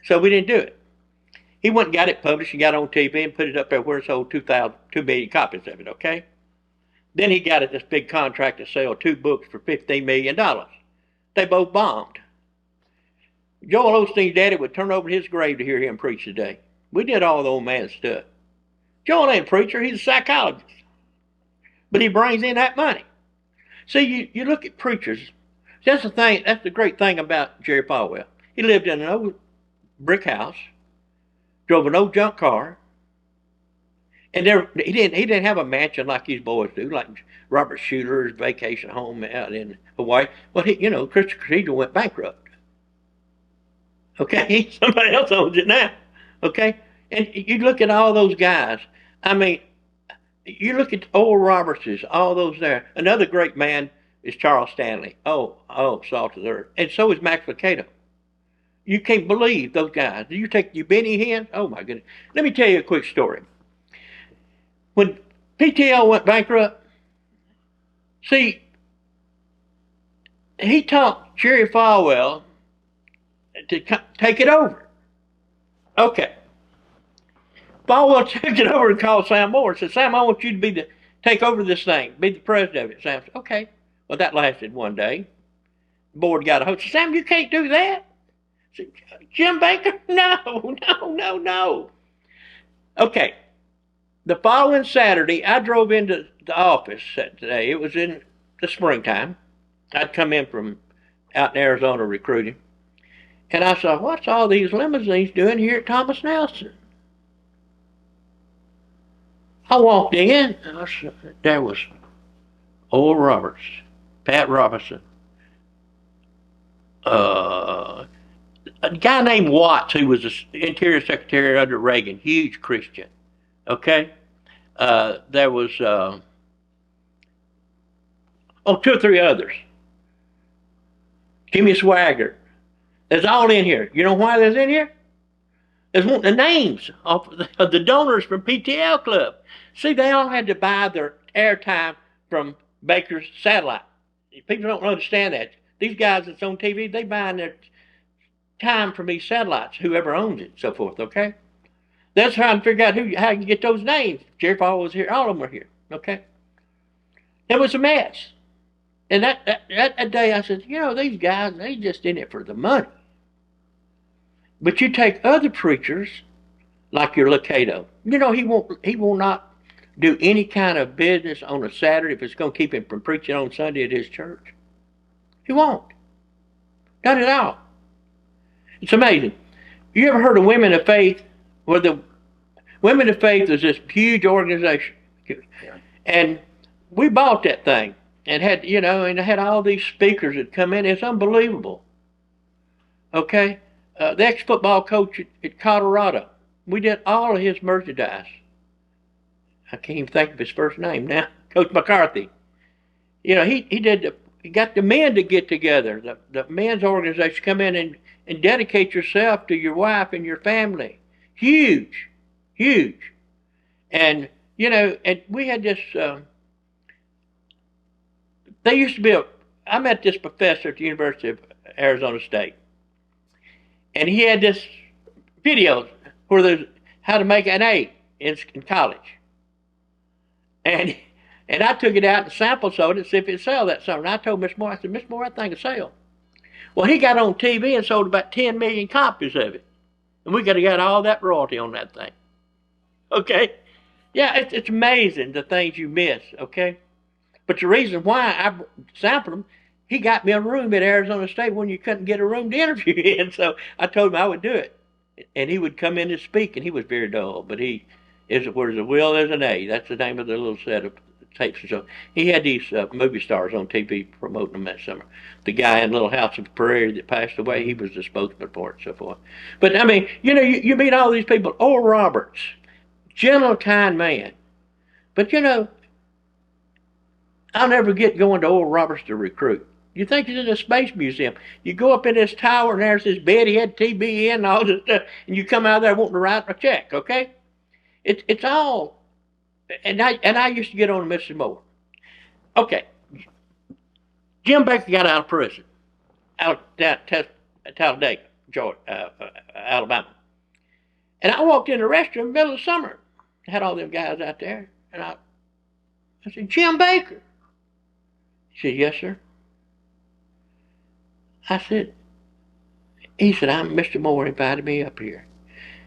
So we didn't do it. He went and got it published and got it on TV and put it up there where it sold 2 million copies of it, okay? Then he got this big contract to sell 2 books for $15 million. They both bombed. Joel Osteen's daddy would turn over his grave to hear him preach today. We did all the old man's stuff. Joel ain't a preacher, he's a psychologist. But he brings in that money. See, you look at preachers. That's the great thing about Jerry Falwell. He lived in an old brick house, drove an old junk car, and he didn't have a mansion like these boys do, like Robert Schuler's vacation home out in Hawaii. Well, Christian Cathedral went bankrupt. Okay, somebody else owns it now. Okay? And you look at all those guys. I mean, you look at Oral Roberts, all those there. Another great man is Charles Stanley. Oh, salt of the earth. And so is Max Lucado. You can't believe those guys. You take your Benny Hinn. Oh my goodness. Let me tell you a quick story. When PTL went bankrupt, see, he taught Jerry Falwell to take it over. Okay. Falwell took it over and called Sam Moore and said, Sam, I want you to take over this thing, be the president of it. Sam said, okay. Well, that lasted one day. The board got a hold. Said, Sam, you can't do that. I said, Jim Baker? No. Okay. The following Saturday, I drove into the office today. It was in the springtime. I'd come in from out in Arizona recruiting. And I saw, what's all these limousines doing here at Thomas Nelson? I walked in, and I saw, there was Oral Roberts, Pat Robinson, a guy named Watts, who was the Interior Secretary under Reagan, huge Christian. Okay? There was, 2 or 3 others. Jimmy Swagger. There's all in here. You know why there's in here? There's the names of the donors from PTL Club. See, they all had to buy their airtime from Baker's satellite. People don't understand that. These guys that's on TV, they buying their time from these satellites, whoever owns it, so forth, okay? That's trying to figure out how you get those names. Jerry Falwell was here. All of them were here, okay? It was a mess. And that day I said, these guys, they just in it for the money. But you take other preachers, like your Lucado, he will not do any kind of business on a Saturday if it's going to keep him from preaching on Sunday at his church. He won't. Not at all. It's amazing. You ever heard of Women of Faith? Well, the Women of Faith is this huge organization. And we bought that thing and had, and had all these speakers that come in. It's unbelievable. Okay? The ex-football coach at Colorado, we did all of his merchandise. I can't even think of his first name now. Coach McCarthy. He got the men to get together. The men's organization come in and dedicate yourself to your wife and your family. Huge. And, and we had this, I met this professor at the University of Arizona State. And he had this video where there's how to make an A in college. And I took it out and sample sold it to see if it sell that summer. And I told Miss Moore, I said, Miss Moore, I think it'll sell. Well, he got on TV and sold about 10 million copies of it. And we got all that royalty on that thing. Okay? Yeah, it's amazing the things you miss, okay? But the reason why I sampled them, he got me a room at Arizona State when you couldn't get a room to interview in, so I told him I would do it. And he would come in and speak, and he was very dull, but where there's a will, there's an A. That's the name of the little set of tapes. And so he had these movie stars on TV promoting them that summer. The guy in Little House of the Prairie that passed away, he was the spokesman for it and so forth. But, I mean, you meet all these people. Oral Roberts, gentle, kind man. But, I'll never get going to Oral Roberts to recruit. You think he's in a space museum. You go up in this tower and there's this bed, he had TB in and all this stuff, and you come out there wanting to write a check, okay? It's all, and I used to get on to Mrs. Moore. Okay, Jim Baker got out of prison, out of Talladega, Georgia, Alabama. And I walked in the restroom in the middle of the summer. I had all them guys out there, and I said, Jim Baker. He said, yes, sir. He said, Mr. Moore invited me up here.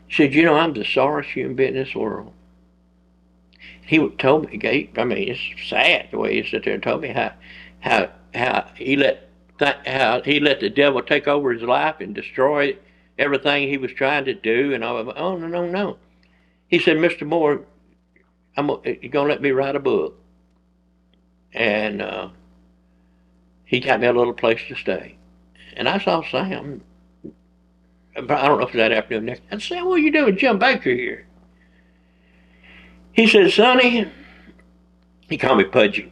He said, I'm the sorriest human being in this world. He told me, it's sad the way he sat there and told me how he let the devil take over his life and destroy everything he was trying to do. And all. Oh, no. He said, Mr. Moore, you're going to let me write a book. And he got me a little place to stay. And I saw Sam but I don't know if it was that afternoon next. I said, what are you doing, Jim Baker here? He said, Sonny, he called me Pudgy.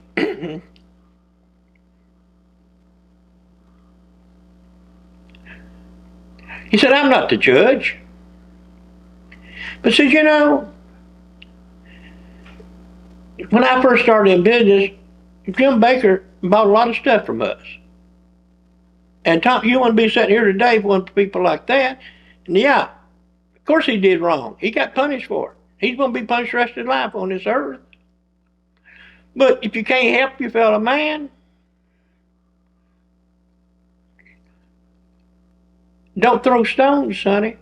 He said, I'm not the judge. But said, you know, when I first started in business, Jim Baker bought a lot of stuff from us. And Tom, you want to be sitting here today with people like that? And yeah, of course he did wrong. He got punished for it. He's going to be punished the rest of his life on this earth. But if you can't help your fellow man, don't throw stones, Sonny.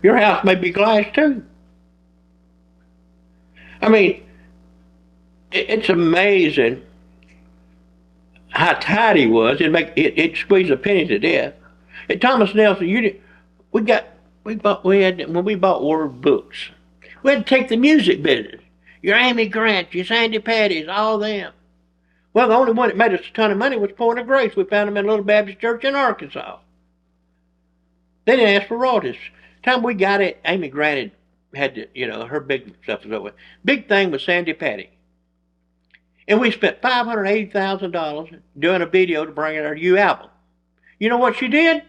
Your house may be glass too. I mean, it's amazing how tight he was. It squeezed a penny to death. And Thomas Nelson, when we bought Word books, we had to take the music business. Your Amy Grant, your Sandy Patties, all them. Well, the only one that made us a ton of money was Point of Grace. We found them in a little Baptist church in Arkansas. They didn't ask for royalties. The time we got it, Amy Grant had to, her big stuff was over. Big thing was Sandy Patty. And we spent $580,000 doing a video to bring out our new album. You know what she did?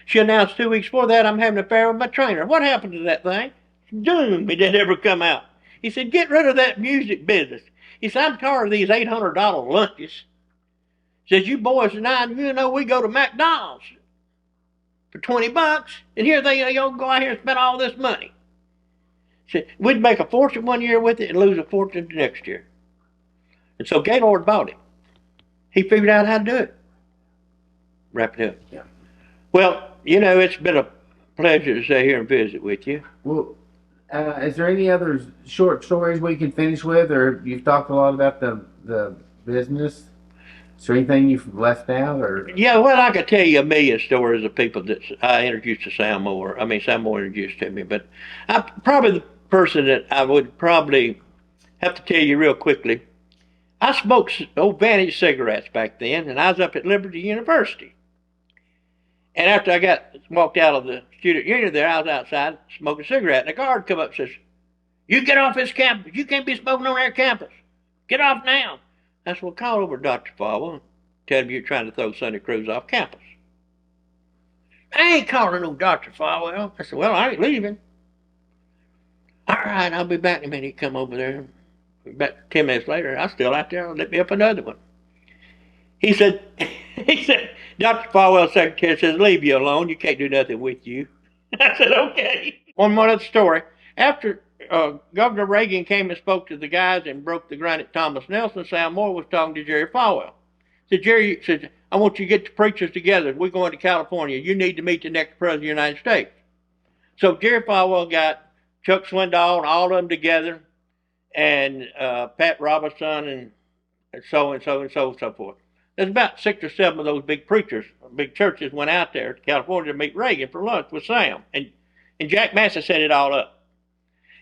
She announced 2 weeks before that, I'm having an affair with my trainer. What happened to that thing? Doom, it didn't ever come out. He said, get rid of that music business. He said, I'm tired of these $800 lunches. He says, you boys and I, we go to McDonald's for $20, and here they go out here and spend all this money. He said, we'd make a fortune one year with it and lose a fortune the next year. And so Gaylord bought it. He figured out how to do it. Wrap it up. Yeah. Well, it's been a pleasure to stay here and visit with you. Well, is there any other short stories we can finish with, or you've talked a lot about the business? Is there anything you've left out, or? Yeah, well, I could tell you a million stories of people that I introduced to Sam Moore. I mean, Sam Moore introduced to me, but probably the person that I would probably have to tell you real quickly. I smoked old Vantage cigarettes back then, and I was up at Liberty University. And after I walked out of the student union there, I was outside smoking a cigarette, and a guard come up and says, you get off this campus. You can't be smoking on our campus. Get off now. I said, well, call over Dr. Falwell and tell him you're trying to throw Sonny Cruz off campus. I ain't calling no Dr. Falwell. I said, well, I ain't leaving. All right, I'll be back in a minute. He come over there. About 10 minutes later, I was still out there. Let me up another one. He said, Dr. Falwell's secretary says, leave you alone. You can't do nothing with you. I said, okay. One more other story. After Governor Reagan came and spoke to the guys and broke the ground at Thomas Nelson, Sam Moore was talking to Jerry Falwell. Jerry said, I want you to get the preachers together. We're going to California. You need to meet the next president of the United States. So Jerry Falwell got Chuck Swindoll and all of them together, and Pat Robertson and so and so and so and so forth. There's about 6 or 7 of those big preachers, big churches went out there to California to meet Reagan for lunch with Sam. And Jack Massey set it all up.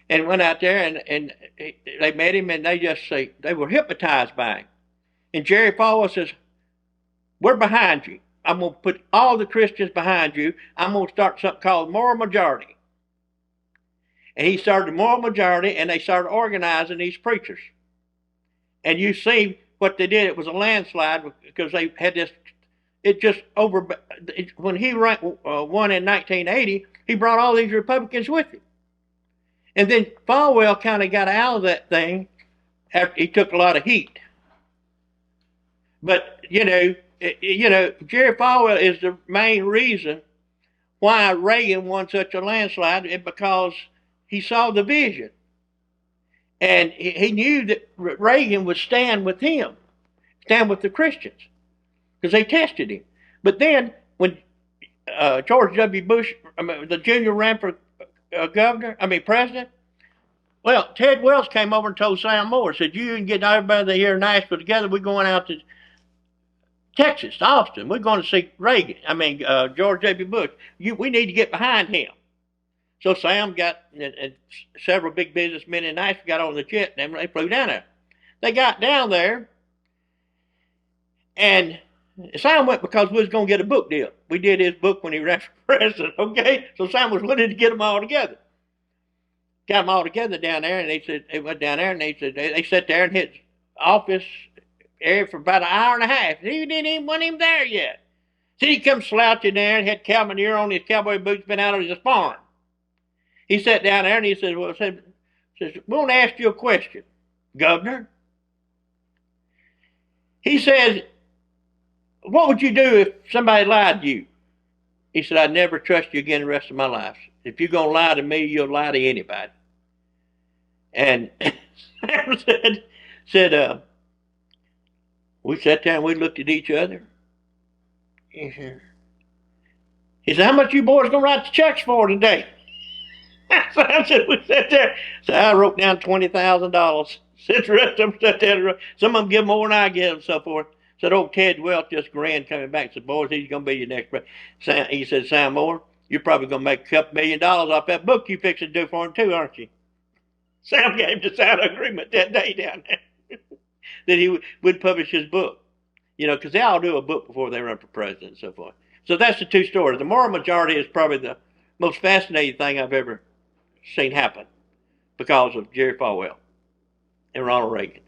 And went out there and they met him, and they were hypnotized by him. And Jerry Falwell says, we're behind you. I'm going to put all the Christians behind you. I'm going to start something called Moral Majority. And he started the Moral Majority, and they started organizing these preachers. And you see what they did. It was a landslide because they had this. When he won in 1980, he brought all these Republicans with him. And then Falwell kind of got out of that thing after he took a lot of heat. But Jerry Falwell is the main reason why Reagan won such a landslide, because he saw the vision. And he knew that Reagan would stand with him, stand with the Christians, because they tested him. But when George W. Bush, the junior, ran for president, well, Ted Wells came over and told Sam Moore, said, you can get everybody here in Nashville together. We're going out to Texas, to Austin. We're going to see George W. Bush. We need to get behind him. So Sam got, and several big businessmen in Nashville got on the jet, and they flew down there. They got down there, and Sam went because we was going to get a book deal. We did his book when he ran for president, okay? So Sam was willing to get them all together. Got them all together down there, and they went down there, and they sat there in his office area for about an hour and a half. He wasn't even there yet. See, he come slouching there and had cowboy ear on his cowboy boots, been out of his farm. He sat down there and he said, we want to ask you a question, Governor. He says, what would you do if somebody lied to you? He said, I'd never trust you again the rest of my life. If you're going to lie to me, you'll lie to anybody. And Sam said, we sat there and we looked at each other. He said, how much you boys going to write the checks for today? So I said, we sat there. So I wrote down $20,000. Said the rest of them sat there. Some of them give more than I give and so forth. Said old Ted Welch just grinned coming back. Said, boys, he's going to be your next president. He said, Sam Moore, you're probably going to make a couple $1 million off that book you fixing to do for him too, aren't you? Sam gave the sound agreement that day down there that he would publish his book. You know, because they all do a book before they run for president and so forth. So that's the two stories. The moral majority is probably the most fascinating thing I've ever seen happen because of Jerry Falwell and Ronald Reagan.